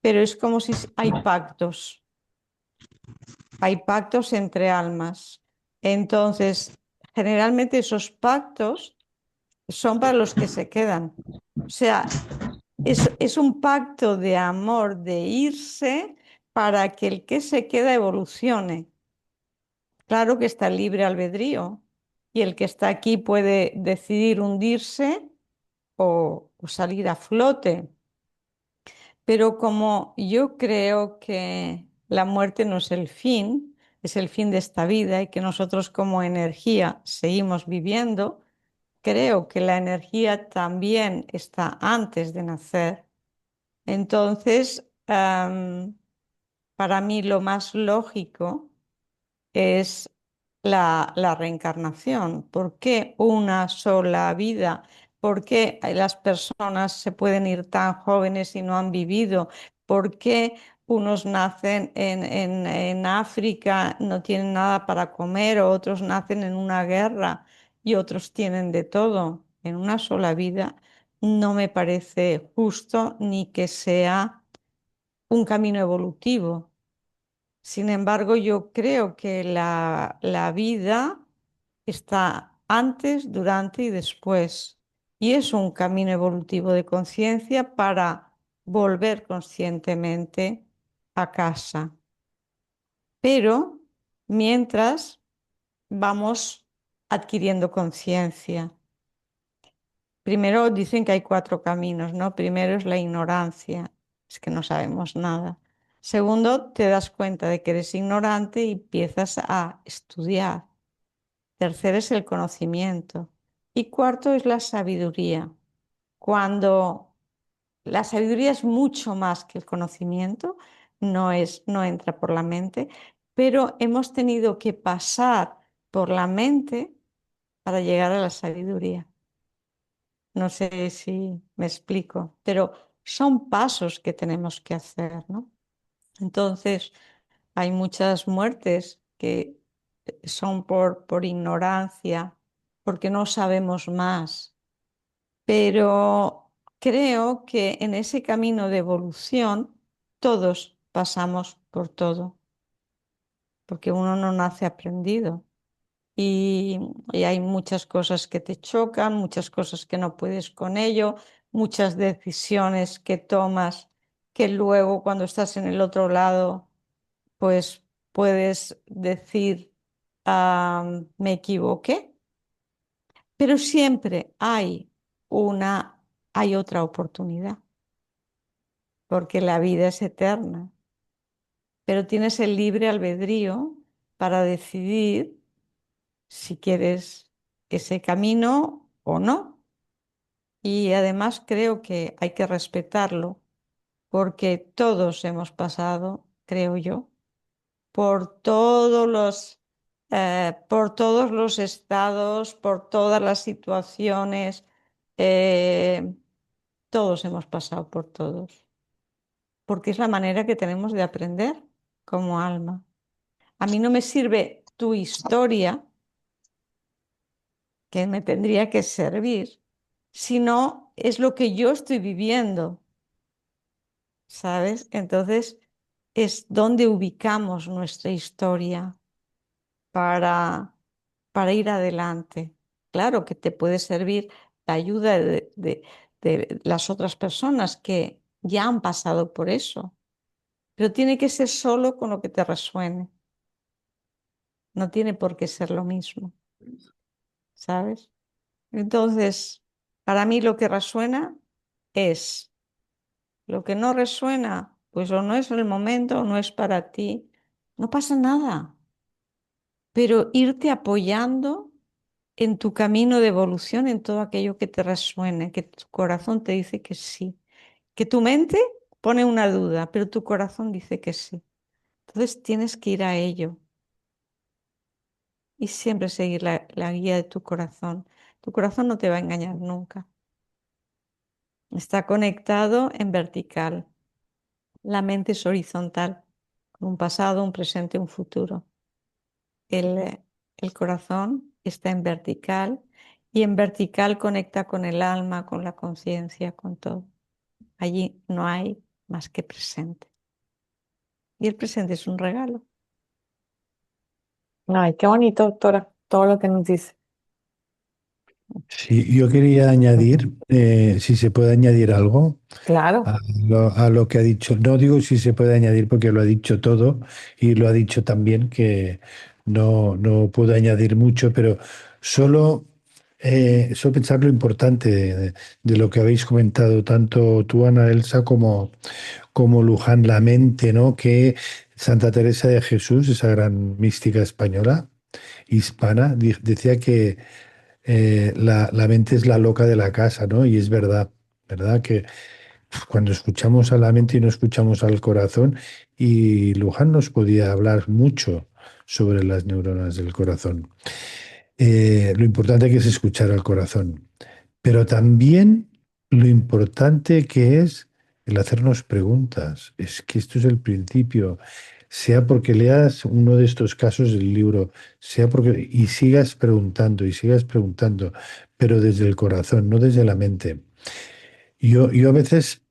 pero es como si hay pactos entre almas. Entonces, generalmente esos pactos son para los que se quedan. O sea, es un pacto de amor de irse para que el que se queda evolucione. Claro que está el libre albedrío y el que está aquí puede decidir hundirse o salir a flote. Pero como yo creo que la muerte no es el fin, es el fin de esta vida y que nosotros como energía seguimos viviendo, creo que la energía también está antes de nacer. Entonces, para mí lo más lógico es la reencarnación. ¿Por qué una sola vida? ¿Por qué las personas se pueden ir tan jóvenes y no han vivido? ¿Por qué unos nacen en África, no tienen nada para comer, o otros nacen en una guerra y otros tienen de todo en una sola vida? No me parece justo ni que sea un camino evolutivo. Sin embargo, yo creo que la vida está antes, durante y después. Y es un camino evolutivo de conciencia para volver conscientemente a casa. Pero mientras vamos adquiriendo conciencia. Primero dicen que hay cuatro caminos, ¿no? Primero es la ignorancia, es que no sabemos nada. Segundo, te das cuenta de que eres ignorante y empiezas a estudiar. Tercero es el conocimiento. Y cuarto es la sabiduría. Cuando la sabiduría es mucho más que el conocimiento, no entra por la mente, pero hemos tenido que pasar por la mente para llegar a la sabiduría. No sé si me explico, pero son pasos que tenemos que hacer, ¿no? Entonces, hay muchas muertes que son por ignorancia, porque no sabemos más, pero creo que en ese camino de evolución todos pasamos por todo, porque uno no nace aprendido. y, y hay muchas cosas que te chocan, muchas cosas que no puedes con ello, muchas decisiones que tomas que luego cuando estás en el otro lado, pues puedes decir, me equivoqué, pero siempre hay otra oportunidad, porque la vida es eterna, pero tienes el libre albedrío para decidir si quieres ese camino o no. Y además creo que hay que respetarlo porque todos hemos pasado, creo yo, por todos los estados, por todas las situaciones. eh, Todos hemos pasado por todos, porque es la manera que tenemos de aprender como alma. A mí no me sirve tu historia, que me tendría que servir, sino es lo que yo estoy viviendo, ¿sabes? Entonces es donde ubicamos nuestra historia para, para ir adelante. Claro que te puede servir la ayuda de las otras personas que ya han pasado por eso, pero tiene que ser solo con lo que te resuene, no tiene por qué ser lo mismo, ¿sabes? Entonces, para mí lo que resuena es lo que no resuena, pues o no es el momento o no es para ti, no pasa nada, pero irte apoyando en tu camino de evolución, en todo aquello que te resuene, que tu corazón te dice que sí, que tu mente pone una duda, pero tu corazón dice que sí. Entonces tienes que ir a ello y siempre seguir la guía de tu corazón. Tu corazón no te va a engañar nunca. Está conectado en vertical. La mente es horizontal, con un pasado, un presente, un futuro. El corazón está en vertical y en vertical conecta con el alma, con la conciencia, con todo. Allí no hay más que presente. Y el presente es un regalo. Ay, qué bonito, doctora, todo lo que nos dice. Sí, yo quería añadir, si se puede añadir algo Claro. a lo que ha dicho. No digo si se puede añadir porque lo ha dicho todo y lo ha dicho también que no puedo añadir mucho, pero solo, solo pensar lo importante de lo que habéis comentado, tanto tú, Ana Elsa, como Luján, la mente, ¿no? Que Santa Teresa de Jesús, esa gran mística española, hispana, decía que la mente es la loca de la casa, ¿no? Y es verdad, ¿verdad? Que cuando escuchamos a la mente y no escuchamos al corazón, y Luján nos podía hablar mucho sobre las neuronas del corazón. Lo importante que es escuchar al corazón, pero también lo importante que es el hacernos preguntas. Es que esto es el principio, sea porque leas uno de estos casos del libro, sea porque y sigas preguntando, pero desde el corazón, no desde la mente. Yo a veces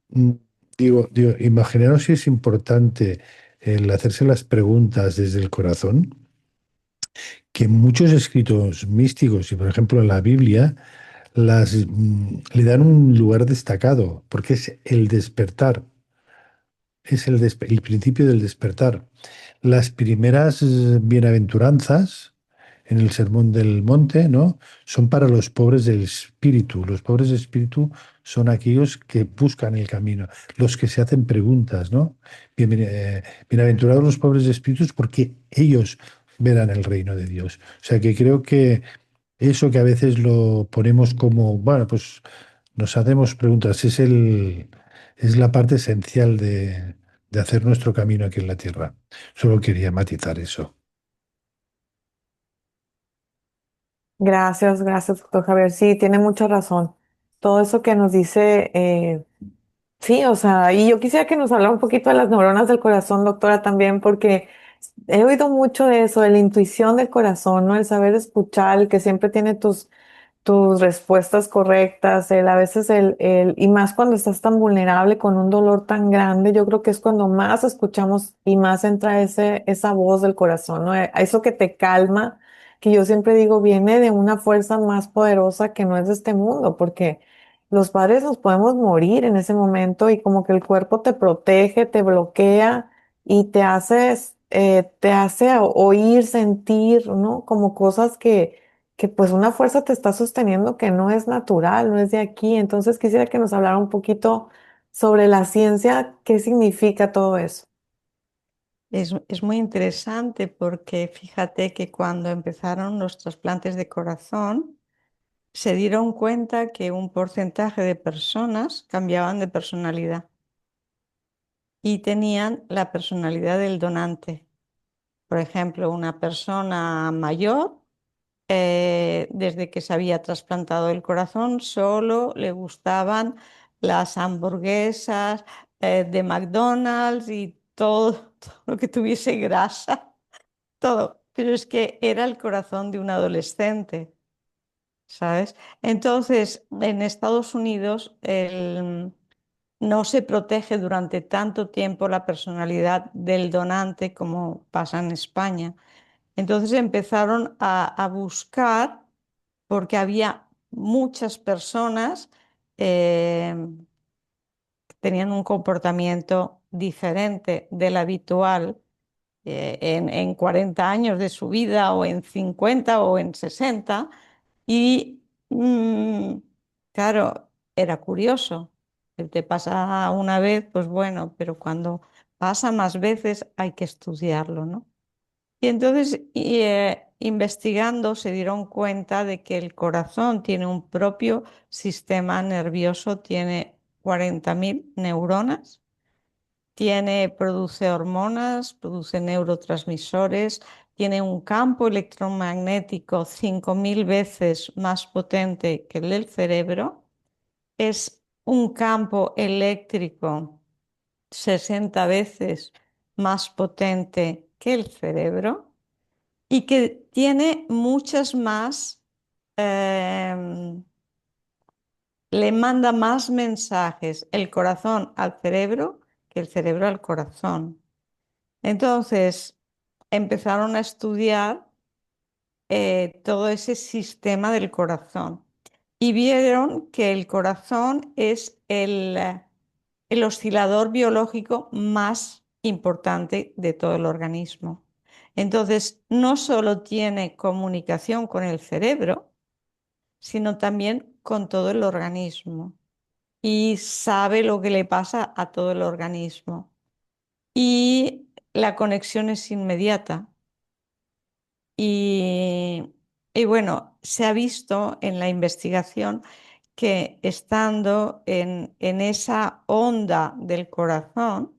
digo, imaginaros si es importante el hacerse las preguntas desde el corazón, que muchos escritos místicos, y por ejemplo en la Biblia, le dan un lugar destacado, porque es el despertar, es el principio del despertar. Las primeras bienaventuranzas en el Sermón del Monte, ¿no? Son para los pobres del espíritu. Los pobres del espíritu son aquellos que buscan el camino, los que se hacen preguntas, ¿no? Bienaventurados los pobres de espíritus porque ellos verán el reino de Dios. O sea que creo que eso que a veces lo ponemos como, bueno, pues nos hacemos preguntas, es la parte esencial de hacer nuestro camino aquí en la tierra. Solo quería matizar eso. Gracias, gracias, doctor Javier. Sí, tiene mucha razón. Todo eso que nos dice, sí, o sea, y yo quisiera que nos hablara un poquito de las neuronas del corazón, doctora, también, porque he oído mucho de eso, de la intuición del corazón, ¿no? El saber escuchar, el que siempre tiene tus respuestas correctas, a veces y más cuando estás tan vulnerable con un dolor tan grande, yo creo que es cuando más escuchamos y más entra esa voz del corazón, ¿no? Eso que te calma que yo siempre digo viene de una fuerza más poderosa que no es de este mundo, porque los padres nos podemos morir en ese momento y como que el cuerpo te protege, te bloquea y te hace oír, sentir, ¿no? Como cosas que pues una fuerza te está sosteniendo que no es natural, no es de aquí. Entonces quisiera que nos hablara un poquito sobre la ciencia, qué significa todo eso. Es muy interesante porque fíjate que cuando empezaron los trasplantes de corazón, se dieron cuenta que un porcentaje de personas cambiaban de personalidad y tenían la personalidad del donante. Por ejemplo, una persona mayor, desde que se había trasplantado el corazón, solo le gustaban las hamburguesas, de McDonald's y todo, todo lo que tuviese grasa, todo. Pero es que era el corazón de un adolescente, ¿sabes? Entonces, en Estados Unidos, no se protege durante tanto tiempo la personalidad del donante como pasa en España. Entonces empezaron a buscar, porque había muchas personas eh, que tenían un comportamiento diferente del habitual en 40 años de su vida o en 50 o en 60. Y claro, era curioso. Si te pasa una vez, pues bueno, pero cuando pasa más veces hay que estudiarlo, ¿no? Y entonces, investigando, se dieron cuenta de que el corazón tiene un propio sistema nervioso, tiene 40.000 neuronas, produce hormonas, produce neurotransmisores, tiene un campo electromagnético 5.000 veces más potente que el del cerebro, es un campo eléctrico 60 veces más potente que el cerebro y que tiene muchas más, em, le manda más mensajes el corazón al cerebro que el cerebro al corazón. Entonces, empezaron a estudiar todo ese sistema del corazón y vieron que el corazón es el oscilador biológico más importante de todo el organismo. Entonces, no solo tiene comunicación con el cerebro, sino también con todo el organismo y sabe lo que le pasa a todo el organismo. Y la conexión es inmediata. Y, y bueno, se ha visto en la investigación que estando en esa onda del corazón,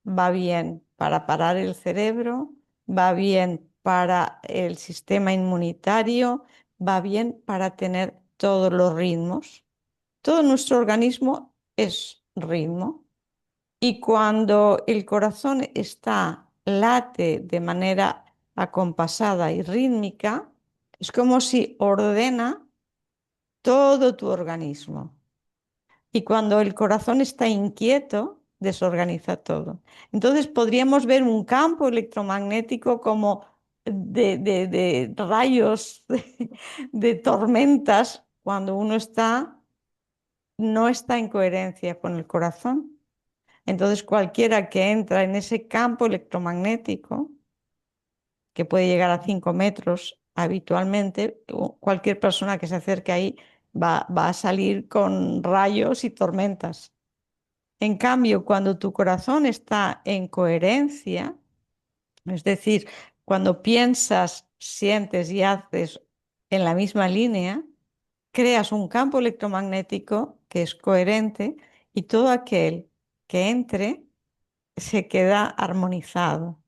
va bien para parar el cerebro, va bien para el sistema inmunitario, va bien para tener todos los ritmos. Todo nuestro organismo es ritmo. Y cuando el corazón late de manera acompasada y rítmica, es como si ordena todo tu organismo. Y cuando el corazón está inquieto, desorganiza todo. Entonces podríamos ver un campo electromagnético como de rayos, de tormentas, cuando uno no está en coherencia con el corazón. Entonces cualquiera que entra en ese campo electromagnético, que puede llegar a 5 metros habitualmente, cualquier persona que se acerque ahí va a salir con rayos y tormentas. En cambio, cuando tu corazón está en coherencia, es decir, cuando piensas, sientes y haces en la misma línea, creas un campo electromagnético que es coherente y todo aquel que entre se queda armonizado.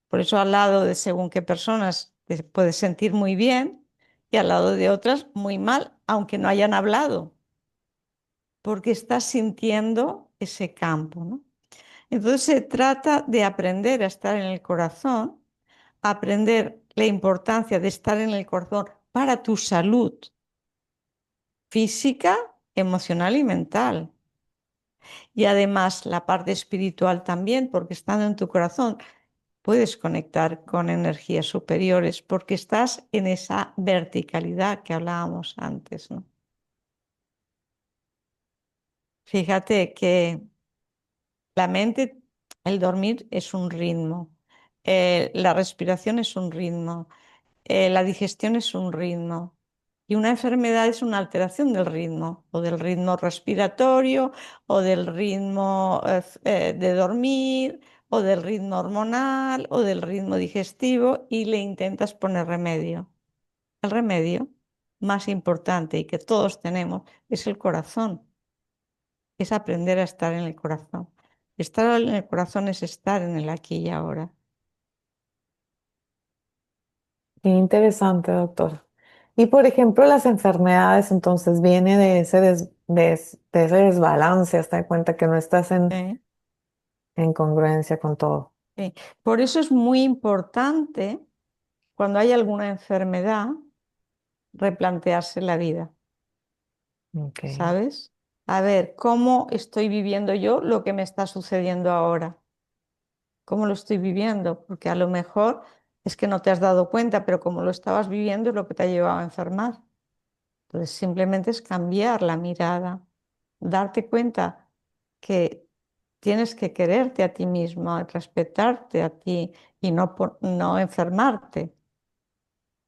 Por eso al lado de según qué personas te puedes sentir muy bien y al lado de otras muy mal, aunque no hayan hablado, porque estás sintiendo ese campo, ¿no? Entonces se trata de aprender a estar en el corazón, aprender la importancia de estar en el corazón para tu salud física, emocional y mental. Y además la parte espiritual también, porque estando en tu corazón puedes conectar con energías superiores porque estás en esa verticalidad que hablábamos antes, ¿no? Fíjate que la mente, el dormir es un ritmo, la respiración es un ritmo, la digestión es un ritmo y una enfermedad es una alteración del ritmo, o del ritmo respiratorio, o del ritmo de dormir, o del ritmo hormonal, o del ritmo digestivo, y le intentas poner remedio. El remedio más importante y que todos tenemos es el corazón, es aprender a estar en el corazón. Estar en el corazón es estar en el aquí y ahora. Qué interesante, doctor. Y por ejemplo, las enfermedades, entonces viene de ese, de ese desbalance, hasta de cuenta que no estás ¿Eh? en congruencia con todo. Por eso es muy importante, cuando hay alguna enfermedad, replantearse la vida, Ok, ¿sabes? A ver, ¿cómo estoy viviendo yo lo que me está sucediendo ahora? ¿Cómo lo estoy viviendo? Porque a lo mejor es que no te has dado cuenta, pero como lo estabas viviendo es lo que te ha llevado a enfermar. Entonces simplemente es cambiar la mirada, darte cuenta que tienes que quererte a ti mismo, respetarte a ti y no enfermarte,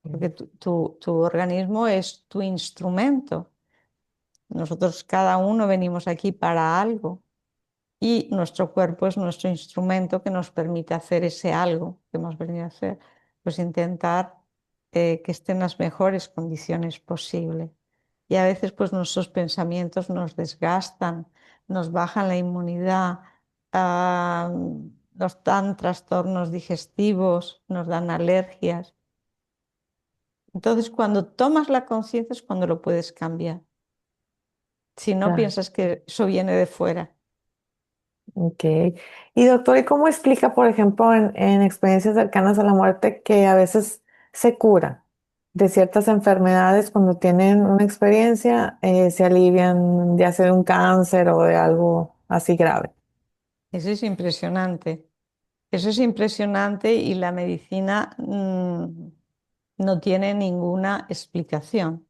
porque mm, tu organismo es tu instrumento. Nosotros cada uno venimos aquí para algo y nuestro cuerpo es nuestro instrumento que nos permite hacer ese algo que hemos venido a hacer, pues intentar que esté en las mejores condiciones posibles. Y a veces pues nuestros pensamientos nos desgastan, nos bajan la inmunidad, ah, nos dan trastornos digestivos, nos dan alergias. Entonces cuando tomas la conciencia es cuando lo puedes cambiar. Si no claro. piensas que eso viene de fuera. Ok. Y doctor, ¿y cómo explica, por ejemplo, en experiencias cercanas a la muerte que a veces se cura de ciertas enfermedades cuando tienen una experiencia, se alivian ya sea de un cáncer o de algo así grave? Eso es impresionante. Eso es impresionante y la medicina no tiene ninguna explicación.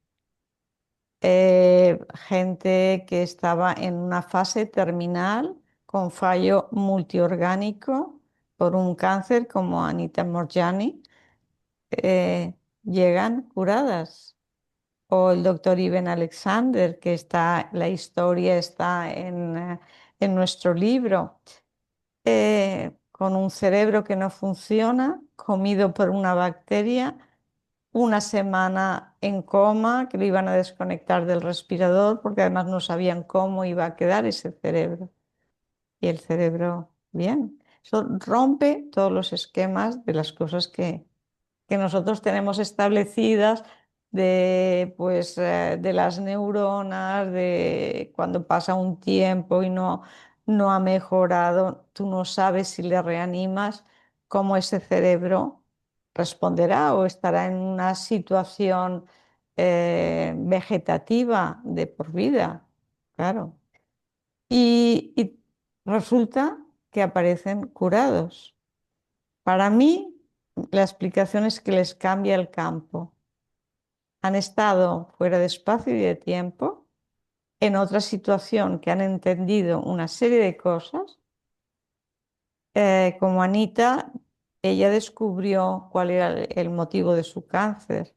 Gente que estaba en una fase terminal con fallo multiorgánico por un cáncer como Anita Morjani, llegan curadas. O el doctor Iben Alexander, que está, la historia está en nuestro libro, con un cerebro que no funciona, comido por una bacteria, una semana en coma, que lo iban a desconectar del respirador, porque además no sabían cómo iba a quedar ese cerebro. Y el cerebro, bien. Eso rompe todos los esquemas de las cosas que nosotros tenemos establecidas de, pues, de las neuronas, de cuando pasa un tiempo y no ha mejorado, tú no sabes si le reanimas, cómo ese cerebro responderá o estará en una situación vegetativa de por vida, claro. Y resulta que aparecen curados. Para mí, la explicación es que les cambia el campo. Han estado fuera de espacio y de tiempo, en otra situación que han entendido una serie de cosas. Como Anita, ella descubrió cuál era el motivo de su cáncer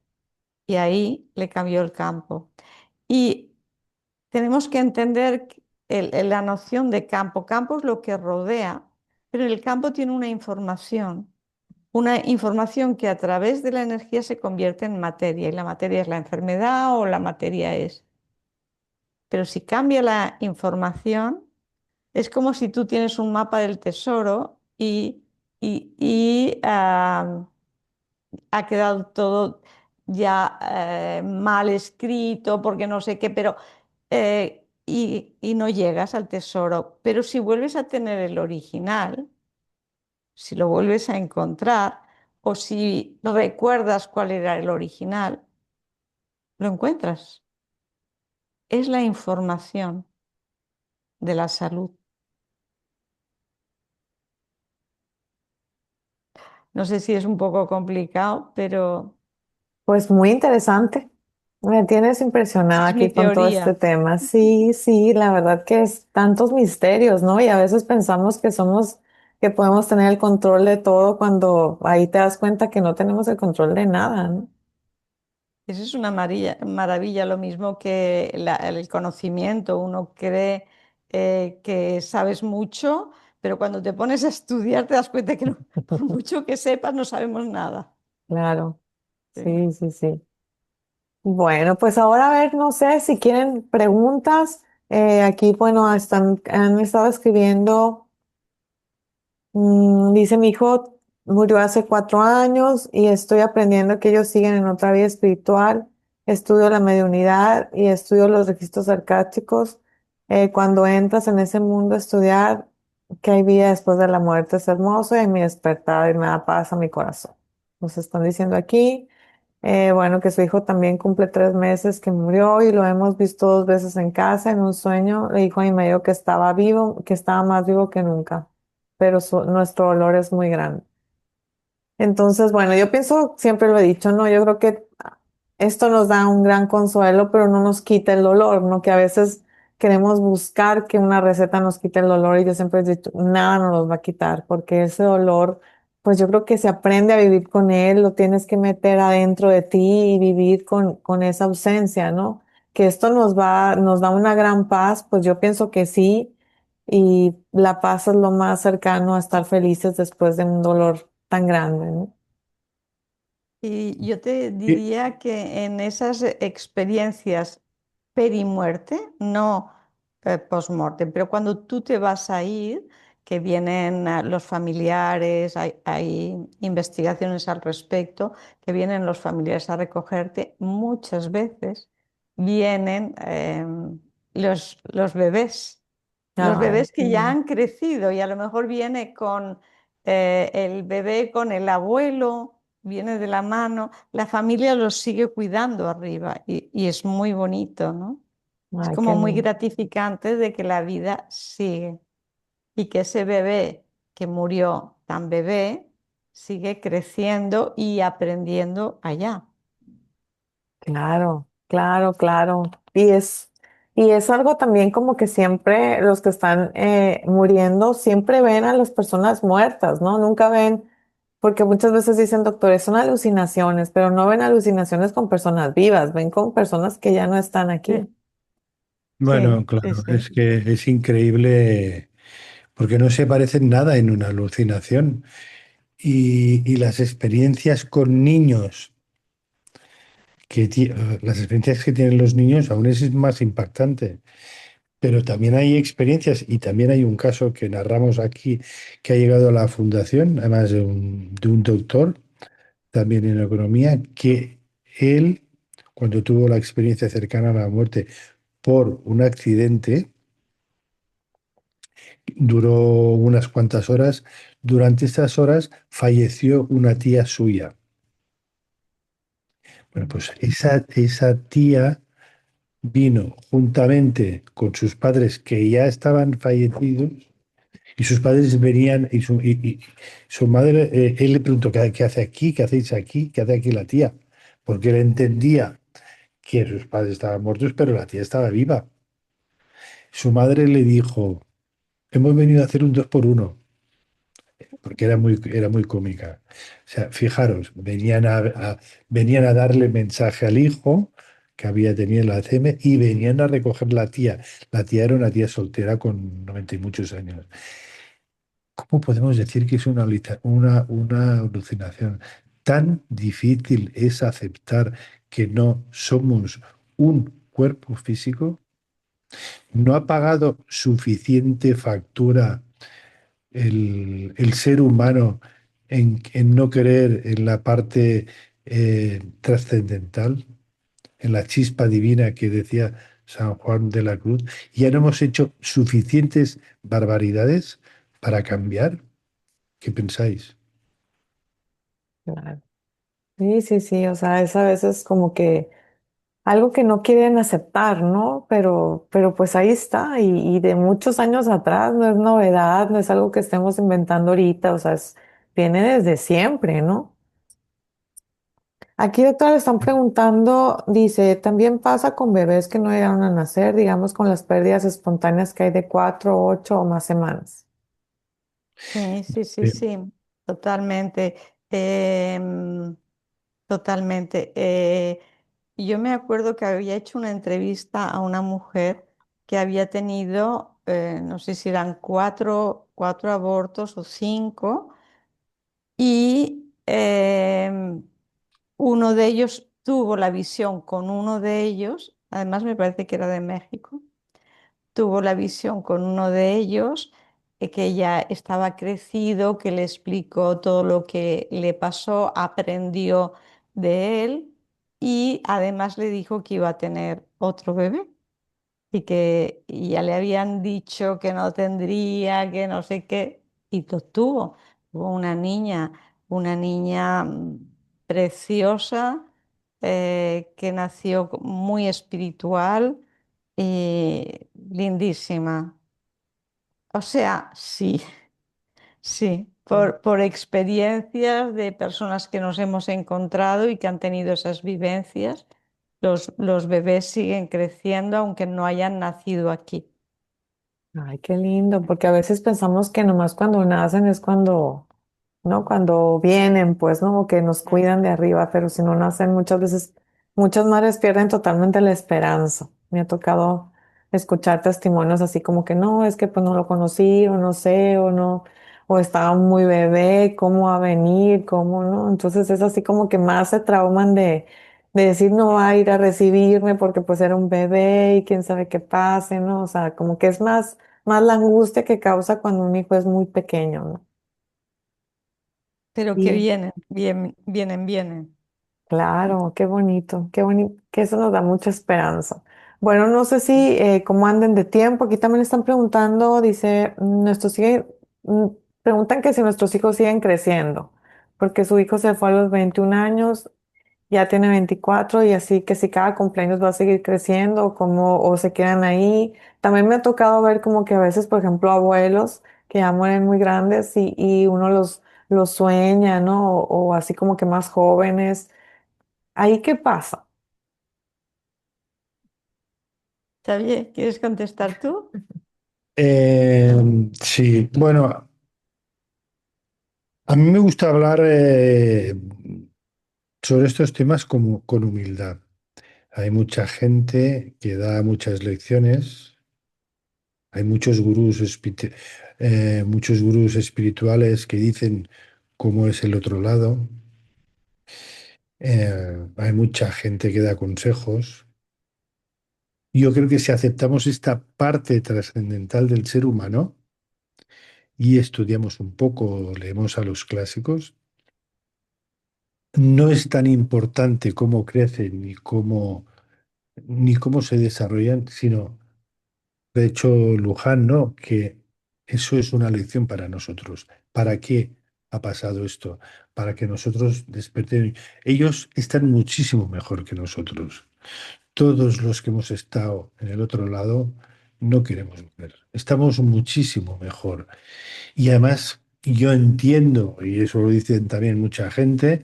y ahí le cambió el campo. Y tenemos que entender que la noción de campo. Campo es lo que rodea, pero el campo tiene una información que a través de la energía se convierte en materia, y la materia es la enfermedad o la materia es. Pero si cambia la información, es como si tú tienes un mapa del tesoro y ha quedado todo ya mal escrito porque no sé qué, pero y no llegas al tesoro. Pero si vuelves a tener el original, si lo vuelves a encontrar o si recuerdas cuál era el original, lo encuentras. Es la información de la salud. No sé si es un poco complicado, pero Pues muy interesante. Me tienes impresionada es mi aquí con todo este teoría. tema. Sí, sí, la verdad que es tantos misterios, ¿no? Y a veces pensamos que somos, que podemos tener el control de todo cuando ahí te das cuenta que no tenemos el control de nada, ¿no? Eso es una maravilla, lo mismo que el conocimiento. Uno cree que sabes mucho, pero cuando te pones a estudiar te das cuenta que por mucho que sepas no sabemos nada. Claro, Sí. sí, sí, sí. Bueno, pues ahora a ver, no sé si quieren preguntas. Aquí, bueno, han estado escribiendo. Dice, mi hijo murió hace 4 años y estoy aprendiendo que ellos siguen en otra vida espiritual. Estudio la mediunidad y estudio los registros arcásticos. Cuando entras en ese mundo a estudiar que hay vida después de la muerte es hermoso y hay mi despertar y me da paz a mi corazón. Nos están diciendo aquí, bueno, que su hijo también cumple 3 meses que murió y lo hemos visto 2 veces en casa en un sueño. Le dijo a mi marido que estaba vivo, que estaba más vivo que nunca, pero nuestro dolor es muy grande. Entonces, bueno, yo pienso, siempre lo he dicho, ¿no? Yo creo que esto nos da un gran consuelo, pero no nos quita el dolor, ¿no? Que a veces queremos buscar que una receta nos quite el dolor y yo siempre he dicho, nada nos los va a quitar, porque ese dolor, pues yo creo que se aprende a vivir con él, lo tienes que meter adentro de ti y vivir con esa ausencia, ¿no? Que esto nos da una gran paz, pues yo pienso que sí, y la paz es lo más cercano a estar felices después de un dolor tan grande, ¿no? Y yo te Y- diría que en esas experiencias perimuerte, no post-mortem, pero cuando tú te vas a ir, que vienen los familiares, hay investigaciones al respecto, que vienen los familiares a recogerte, muchas veces vienen los bebés. Los Ay, bebés qué que ya lindo. han crecido y a lo mejor viene con el bebé con el abuelo, viene de la mano, la familia los sigue cuidando arriba y es muy bonito, ¿no? Es Ay, qué como muy lindo. gratificante de que la vida sigue y que ese bebé que murió tan bebé sigue creciendo y aprendiendo allá. Claro, claro, claro. Y es algo también como que siempre los que están muriendo siempre ven a las personas muertas, ¿no? Nunca ven, porque muchas veces dicen, doctores, son alucinaciones, pero no ven alucinaciones con personas vivas, ven con personas que ya no están aquí. Sí, Bueno, sí, claro, es sí. que es increíble porque no se parecen nada en una alucinación. Y las experiencias con niños, las experiencias que tienen los niños aún es más impactante. Pero también hay experiencias y también hay un caso que narramos aquí que ha llegado a la fundación, además de un doctor, también en economía, que él, cuando tuvo la experiencia cercana a la muerte por un accidente, duró unas cuantas horas. Durante estas horas falleció una tía suya. Bueno, pues esa tía vino juntamente con sus padres que ya estaban fallecidos y sus padres venían y su madre, él le preguntó, ¿qué hace aquí? ¿Qué hacéis aquí? ¿Qué hace aquí la tía? Porque él entendía que sus padres estaban muertos, pero la tía estaba viva. Su madre le dijo, hemos venido a hacer un dos por uno, porque era muy cómica. O sea, fijaros, venían a darle mensaje al hijo que había tenido la ACM y venían a recoger la tía. La tía era una tía soltera con 90 y muchos años. ¿Cómo podemos decir que es una alucinación? Tan difícil es aceptar que no somos un cuerpo físico. ¿No ha pagado suficiente factura el ser humano en no creer en la parte trascendental, en la chispa divina que decía San Juan de la Cruz? ¿Ya no hemos hecho suficientes barbaridades para cambiar? ¿Qué pensáis? Claro. Sí, sí, sí, o sea, es a veces como que algo que no quieren aceptar, ¿no? Pero pues ahí está, y de muchos años atrás, no es novedad, no es algo que estemos inventando ahorita, o sea, viene desde siempre, ¿no? Aquí, doctora, le están preguntando, dice, también pasa con bebés que no llegaron a nacer, digamos, con las pérdidas espontáneas que hay de 4, 8 o más semanas. Sí, sí, sí, Eh, sí, totalmente. Em, Totalmente. Yo me acuerdo que había hecho una entrevista a una mujer que había tenido, no sé si eran cuatro abortos o cinco, y uno de ellos tuvo la visión con uno de ellos, además me parece que era de México, tuvo la visión con uno de ellos, que ya estaba crecido, que le explicó todo lo que le pasó, aprendió de él y además le dijo que iba a tener otro bebé y que ya le habían dicho que no tendría, que no sé qué, y lo tuvo. Tuvo una niña preciosa, que nació muy espiritual y lindísima. O sea, sí, sí, por experiencias de personas que nos hemos encontrado y que han tenido esas vivencias, los bebés siguen creciendo aunque no hayan nacido aquí. Ay, qué lindo, porque a veces pensamos que nomás cuando nacen es cuando, ¿no? Cuando vienen, pues, ¿no? O que nos cuidan de arriba, pero si no nacen, muchas veces, muchas madres pierden totalmente la esperanza. Me ha tocado escuchar testimonios así como que no, es que pues no lo conocí, o no sé, o no, o estaba muy bebé, ¿cómo va a venir? ¿Cómo no? Entonces es así como que más se trauman de decir no va a ir a recibirme porque pues era un bebé y quién sabe qué pase, ¿no? O sea, como que es más la angustia que causa cuando un hijo es muy pequeño, ¿no? Pero que Y vienen. claro, qué bonito, que eso nos da mucha esperanza. Bueno, no sé si cómo anden de tiempo. Aquí también están preguntando, dice, mm, preguntan que si nuestros hijos siguen creciendo, porque su hijo se fue a los 21 años, ya tiene 24 y así que si cada cumpleaños va a seguir creciendo como, o se quedan ahí. También me ha tocado ver como que a veces, por ejemplo, abuelos que ya mueren muy grandes y uno los sueña, ¿no? O así como que más jóvenes. ¿Ahí qué pasa? ¿Está bien? ¿Quieres contestar tú? sí, bueno, a mí me gusta hablar sobre estos temas como, con humildad. Hay mucha gente que da muchas lecciones, hay muchos gurús espirituales que dicen cómo es el otro lado. Hay mucha gente que da consejos. Yo creo que si aceptamos esta parte trascendental del ser humano y estudiamos un poco, leemos a los clásicos, no es tan importante cómo crecen ni cómo se desarrollan, sino, de hecho, Luján, ¿no? Que eso es una lección para nosotros. ¿Para qué ha pasado esto? Para que nosotros despertemos. Ellos están muchísimo mejor que nosotros. Todos los que hemos estado en el otro lado no queremos ver. Estamos muchísimo mejor. Y además, yo entiendo, y eso lo dicen también mucha gente,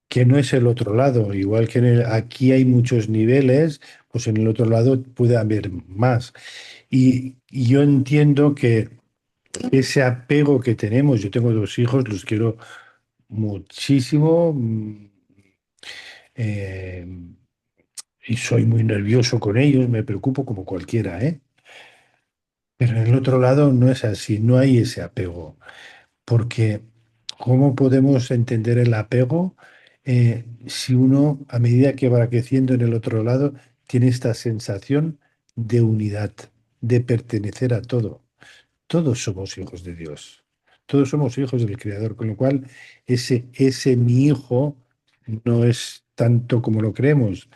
que no es el otro lado. Igual que aquí hay muchos niveles, pues en el otro lado puede haber más. Y yo entiendo que ese apego que tenemos, yo tengo dos hijos, los quiero muchísimo, eh, y soy muy nervioso con ellos, me preocupo como cualquiera, ¿eh? Pero en el otro lado no es así, no hay ese apego. Porque ¿cómo podemos entender el apego si uno, a medida que va creciendo en el otro lado, tiene esta sensación de unidad, de pertenecer a todo? Todos somos hijos de Dios, todos somos hijos del Creador, con lo cual ese mi hijo no es tanto como lo creemos.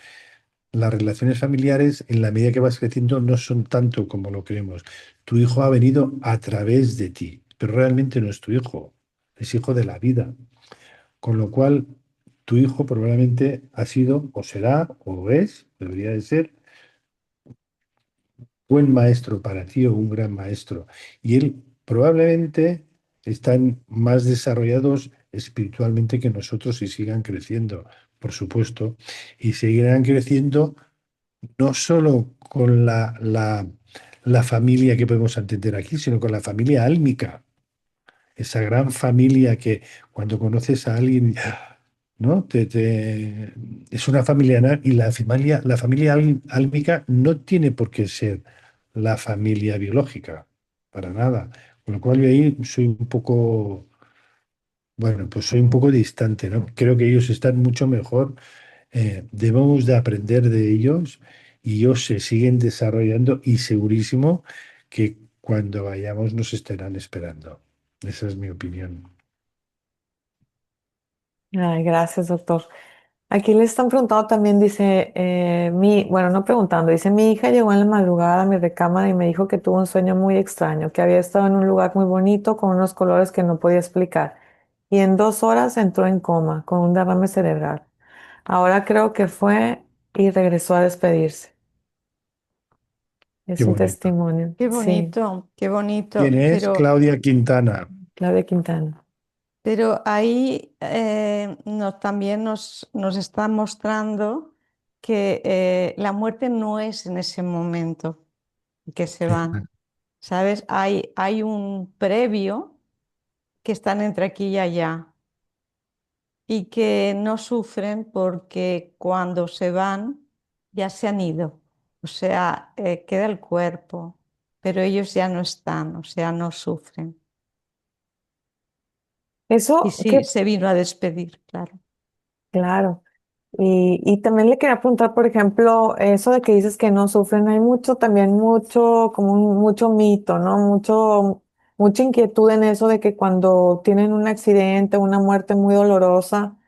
Las relaciones familiares, en la medida que vas creciendo, no son tanto como lo creemos. Tu hijo ha venido a través de ti, pero realmente no es tu hijo, es hijo de la vida. Con lo cual, tu hijo probablemente ha sido, o será, o es, debería de ser, buen maestro para ti o un gran maestro. Y él probablemente están más desarrollados espiritualmente que nosotros y sigan creciendo, por supuesto, y seguirán creciendo no solo con la familia que podemos entender aquí, sino con la familia álmica, esa gran familia que cuando conoces a alguien, ¿no? Es una familia, y la familia álmica no tiene por qué ser la familia biológica, para nada. Con lo cual yo ahí soy un poco, bueno, pues soy un poco distante, ¿no? Creo que ellos están mucho mejor, debemos de aprender de ellos y ellos se siguen desarrollando y segurísimo que cuando vayamos nos estarán esperando. Esa es mi opinión. Ay, gracias, doctor. Aquí le están preguntando también, dice, bueno, no preguntando, dice, mi hija llegó en la madrugada a mi recámara y me dijo que tuvo un sueño muy extraño, que había estado en un lugar muy bonito con unos colores que no podía explicar. Y en 2 horas entró en coma con un derrame cerebral. Ahora creo que fue y regresó a despedirse. Qué Es un bonito. testimonio. Sí, Qué ¿Quién bonito, es? Claudia Quintana. Claudia Quintana. pero ahí también nos está mostrando que la muerte no es en ese momento que se van, ¿sabes? Hay un previo que están entre aquí y allá y que no sufren porque cuando se van ya se han ido, o sea, queda el cuerpo, pero ellos ya no están, o sea, no sufren. Y Eso, sí, que, se vino a despedir, claro. claro. Y también le quería preguntar, por ejemplo, eso de que dices que no sufren, hay mucho, también mucho, como mucho mito, ¿no? Mucha inquietud en eso de que cuando tienen un accidente, una muerte muy dolorosa,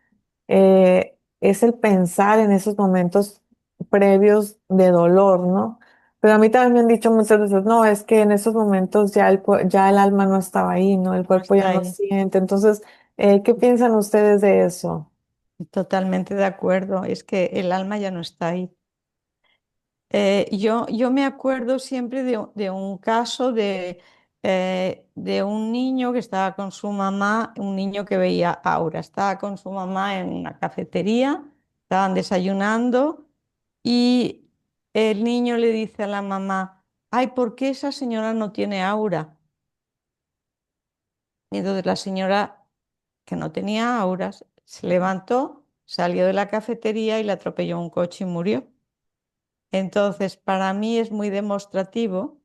es el pensar en esos momentos previos de dolor, ¿no? Pero a mí también me han dicho muchas veces, no, es que en esos momentos ya el alma no estaba ahí, ¿no? El No cuerpo ya está no ahí. siente. Entonces, ¿qué piensan ustedes de eso? Totalmente de acuerdo, es que el alma ya no está ahí. Yo me acuerdo siempre de un caso de un niño que estaba con su mamá, un niño que veía aura, estaba con su mamá en una cafetería, estaban desayunando y el niño le dice a la mamá, ay, ¿por qué esa señora no tiene aura? Y entonces la señora, que no tenía auras, se levantó, salió de la cafetería y le atropelló un coche y murió. Entonces, para mí es muy demostrativo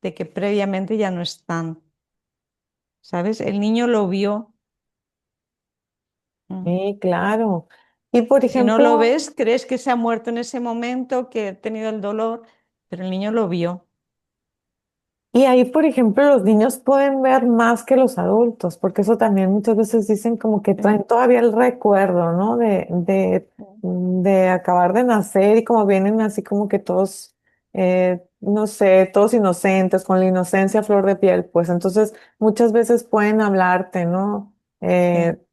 de que previamente ya no están, ¿sabes? El niño lo vio. Mm. Sí, claro. Y por Si no lo ejemplo, ves, crees que se ha muerto en ese momento, que ha tenido el dolor, pero el niño lo vio. y ahí, por ejemplo, los niños pueden ver más que los adultos, porque eso también muchas veces dicen como que Sí, traen todavía el recuerdo, ¿no? De acabar de nacer y como vienen así como que todos, no sé, todos inocentes, con la inocencia a flor de piel, pues entonces muchas veces pueden hablarte, ¿no? sí,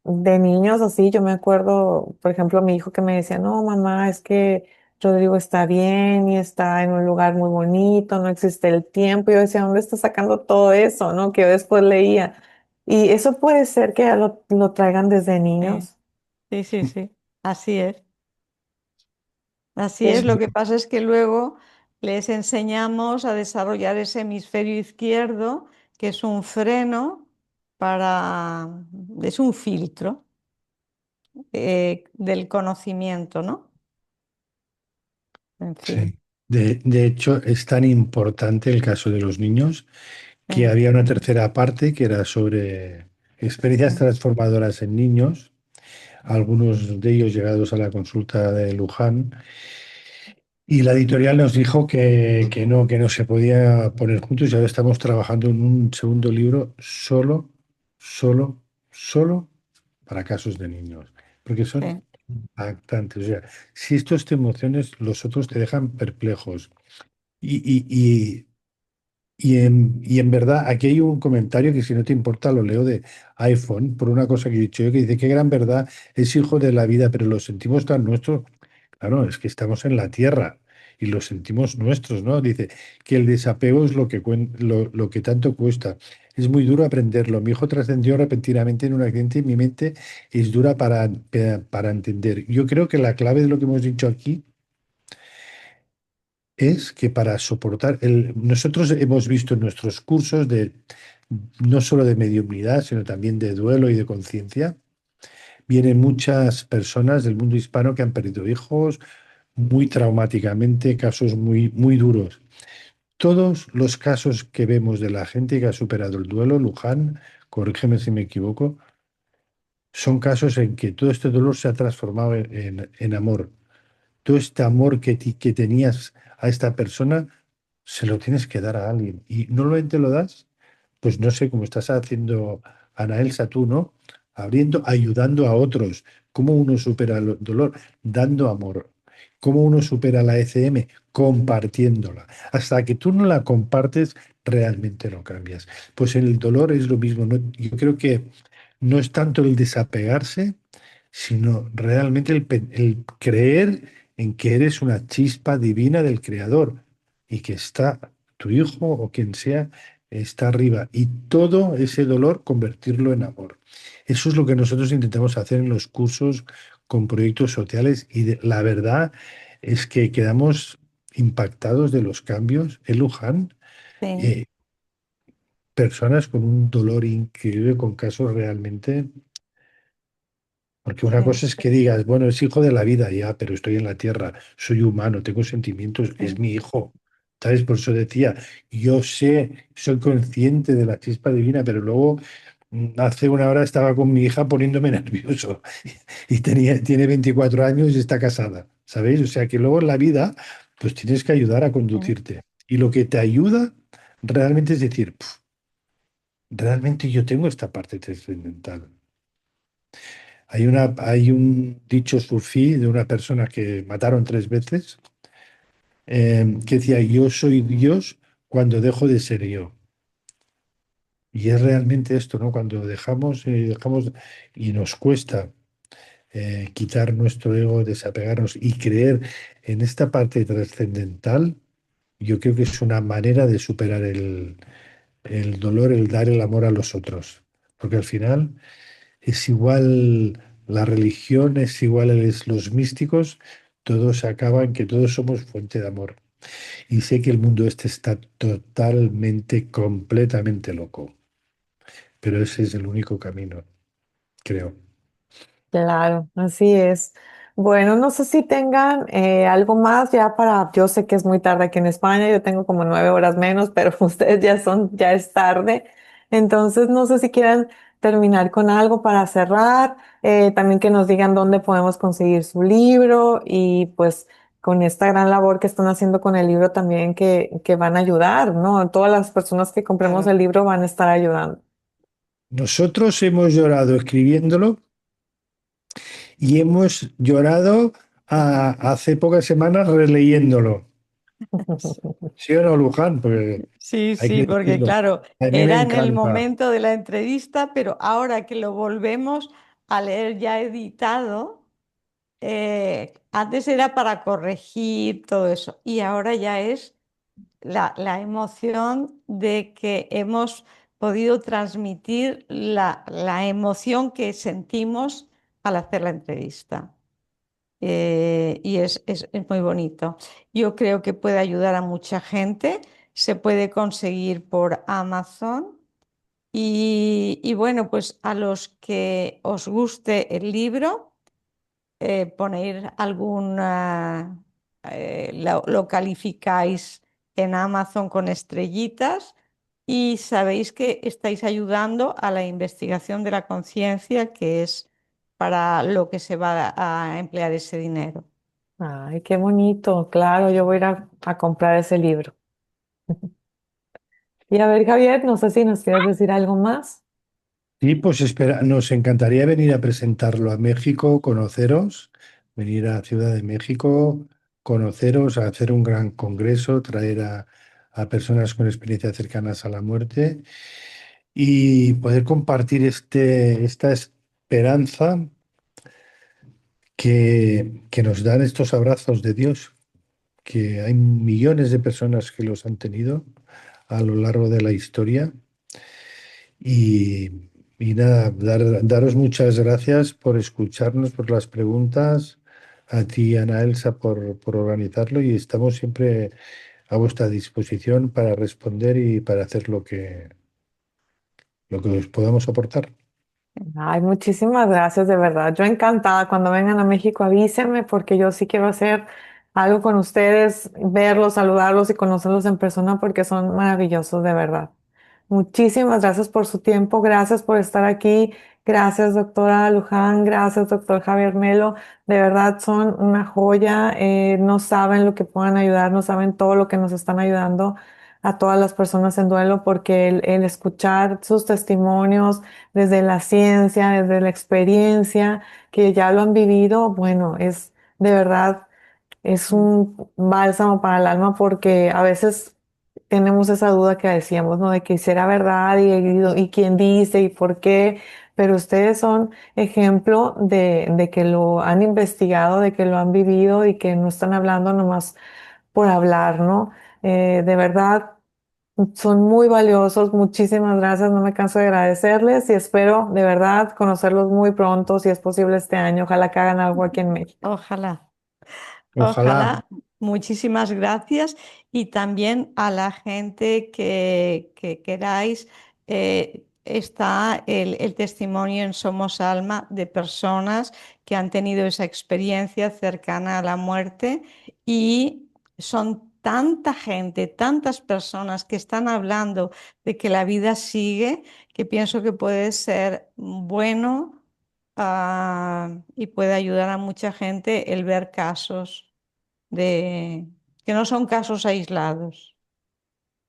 De niños así, yo me acuerdo, por ejemplo, mi hijo que me decía, no, mamá, es que Rodrigo está bien y está en un lugar muy bonito, no existe el tiempo. Yo decía, ¿dónde está sacando todo eso, no? Que yo después leía. Y eso puede ser que ya lo traigan desde sí, niños. sí, sí, sí. Así es. Así es. Sí. Lo que pasa es que luego les enseñamos a desarrollar ese hemisferio izquierdo, que es un freno es un filtro del conocimiento, ¿no? En fin, Sí. De hecho, es tan importante el caso de los niños que sí, había una tercera parte que era sobre experiencias sí, transformadoras en niños, algunos de ellos llegados a la consulta de Luján, y la editorial nos dijo que no se podía poner juntos y ahora estamos trabajando en un segundo libro solo, solo para casos de niños, porque son sí, impactantes. O sea, si estos te emociones, los otros te dejan perplejos. Y en verdad, aquí hay un comentario que si no te importa lo leo de iPhone, por una cosa que he dicho yo, que dice, qué gran verdad es hijo de la vida, pero lo sentimos tan nuestro. Claro, es que estamos en la tierra y lo sentimos nuestros, ¿no? Dice que el desapego es lo que tanto cuesta. es muy duro aprenderlo. Mi hijo trascendió repentinamente en un accidente y mi mente es dura para entender. Yo creo que la clave de lo que hemos dicho aquí es que para soportar, nosotros hemos visto en nuestros cursos de no solo de mediunidad, sino también de duelo y de conciencia, vienen muchas personas del mundo hispano que han perdido hijos muy traumáticamente, casos muy, muy duros. Todos los casos que vemos de la gente que ha superado el duelo, Luján, corrígeme si me equivoco, son casos en que todo este dolor se ha transformado en amor. Todo este amor que tenías a esta persona, se lo tienes que dar a alguien. Y normalmente lo das, pues no sé, cómo estás haciendo Ana Elsa tú, ¿no? Abriendo, ayudando a otros. ¿Cómo uno supera el dolor? Dando amor. ¿Cómo uno supera la ECM? Compartiéndola. Hasta que tú no la compartes, realmente no cambias. Pues en el dolor es lo mismo, ¿no? Yo creo que no es tanto el desapegarse, sino realmente el creer en que eres una chispa divina del Creador y que está tu hijo o quien sea, está arriba. Y todo ese dolor convertirlo en amor. Eso es lo que nosotros intentamos hacer en los cursos con proyectos sociales y la verdad es que quedamos impactados de los cambios en Luján. Sí, eh, Personas con un dolor increíble, con casos realmente. Porque una sí, cosa es que digas, bueno, es hijo de la vida ya, pero estoy en la tierra, soy humano, tengo sentimientos, es sí. mi hijo. ¿Sabes? Por eso decía, yo sé, soy consciente de la chispa divina, pero luego hace una hora estaba con mi hija poniéndome nervioso y tiene 24 años y está casada, ¿sabéis? O sea que luego en la vida, pues tienes que ayudar a Sí. conducirte. Y lo que te ayuda realmente es decir, "Puf, realmente yo tengo esta parte trascendental. Hay un dicho sufí de una persona que mataron 3 veces, que decía, yo soy Dios cuando dejo de ser yo. Y es realmente esto, ¿no? Cuando dejamos y nos cuesta quitar nuestro ego, desapegarnos y creer en esta parte trascendental, yo creo que es una manera de superar el dolor, el dar el amor a los otros. Porque al final es igual la religión, es igual los místicos, todos acaban que todos somos fuente de amor. Y sé que el mundo este está totalmente, completamente loco, pero ese es el único camino, creo. Claro, así es. Bueno, no sé si tengan algo más ya para, yo sé que es muy tarde aquí en España, yo tengo como 9 horas menos, pero ustedes ya es tarde. Entonces, no sé si quieran terminar con algo para cerrar, también que nos digan dónde podemos conseguir su libro y pues con esta gran labor que están haciendo con el libro también que van a ayudar, ¿no? Todas las personas que compremos Claro. el libro van a estar ayudando. Nosotros hemos llorado escribiéndolo y hemos llorado hace pocas semanas releyéndolo. ¿Sí o no, Luján? Porque Sí, hay sí, que porque decirlo. claro, A mí me era en el encanta. momento de la entrevista, pero ahora que lo volvemos a leer ya editado, antes era para corregir todo eso y ahora ya es la emoción de que hemos podido transmitir la emoción que sentimos al hacer la entrevista. Y es muy bonito. Yo creo que puede ayudar a mucha gente. Se puede conseguir por Amazon. Y bueno, pues a los que os guste el libro, poner lo calificáis en Amazon con estrellitas y sabéis que estáis ayudando a la investigación de la conciencia, que es para lo que se va a emplear ese dinero. Ay, qué bonito. Claro, yo voy a ir a comprar ese libro. Y a ver, Javier, no sé si nos quieres decir algo más. Sí, pues espera, nos encantaría venir a presentarlo a México, conoceros, venir a Ciudad de México, conoceros, a hacer un gran congreso, traer a personas con experiencias cercanas a la muerte y poder compartir esta esperanza que nos dan estos abrazos de Dios, que hay millones de personas que los han tenido a lo largo de la historia Y nada, daros muchas gracias por escucharnos, por las preguntas, a ti, Ana Elsa, por organizarlo y estamos siempre a vuestra disposición para responder y para hacer lo que os podamos aportar. Ay, muchísimas gracias, de verdad. Yo encantada. Cuando vengan a México, avísenme porque yo sí quiero hacer algo con ustedes, verlos, saludarlos y conocerlos en persona porque son maravillosos, de verdad. Muchísimas gracias por su tiempo, gracias por estar aquí, gracias doctora Luján, gracias doctor Javier Melo, de verdad son una joya, no saben lo que puedan ayudar, no saben todo lo que nos están ayudando a todas las personas en duelo porque el escuchar sus testimonios desde la ciencia, desde la experiencia, que ya lo han vivido, bueno, es de verdad, es un bálsamo para el alma porque a veces tenemos esa duda que decíamos, ¿no? De que si era verdad y quién dice y por qué, pero ustedes son ejemplo de que lo han investigado, de que lo han vivido y que no están hablando nomás por hablar, ¿no? De verdad, son muy valiosos. Muchísimas gracias. No me canso de agradecerles y espero de verdad conocerlos muy pronto, si es posible este año. Ojalá que hagan algo aquí en México. Ojalá. Ojalá, Ojalá, muchísimas gracias y también a la gente que queráis, está el testimonio en Somos Alma de personas que han tenido esa experiencia cercana a la muerte y son tanta gente, tantas personas que están hablando de que la vida sigue, que pienso que puede ser bueno, y puede ayudar a mucha gente el ver casos de que no son casos aislados.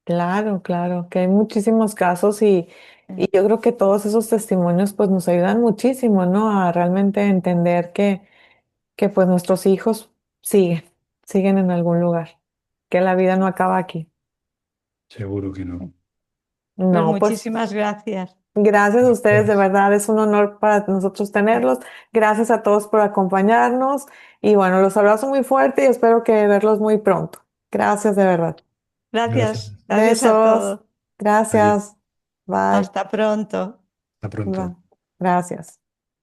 Claro, claro, que hay muchísimos casos y yo creo que todos esos testimonios pues nos ayudan muchísimo, ¿no? A realmente entender que pues nuestros hijos siguen, siguen en algún lugar, que la vida no acaba aquí. seguro que no. Pues No, pues muchísimas gracias. gracias a ustedes, de Gracias. verdad es un honor para nosotros tenerlos. Gracias a todos por acompañarnos y bueno, los abrazo muy fuerte y espero que verlos muy pronto. Gracias de verdad. Gracias. Gracias, gracias a Besos. todos. Adiós. Gracias. Bye. Hasta pronto. Hasta pronto. Bye. Gracias.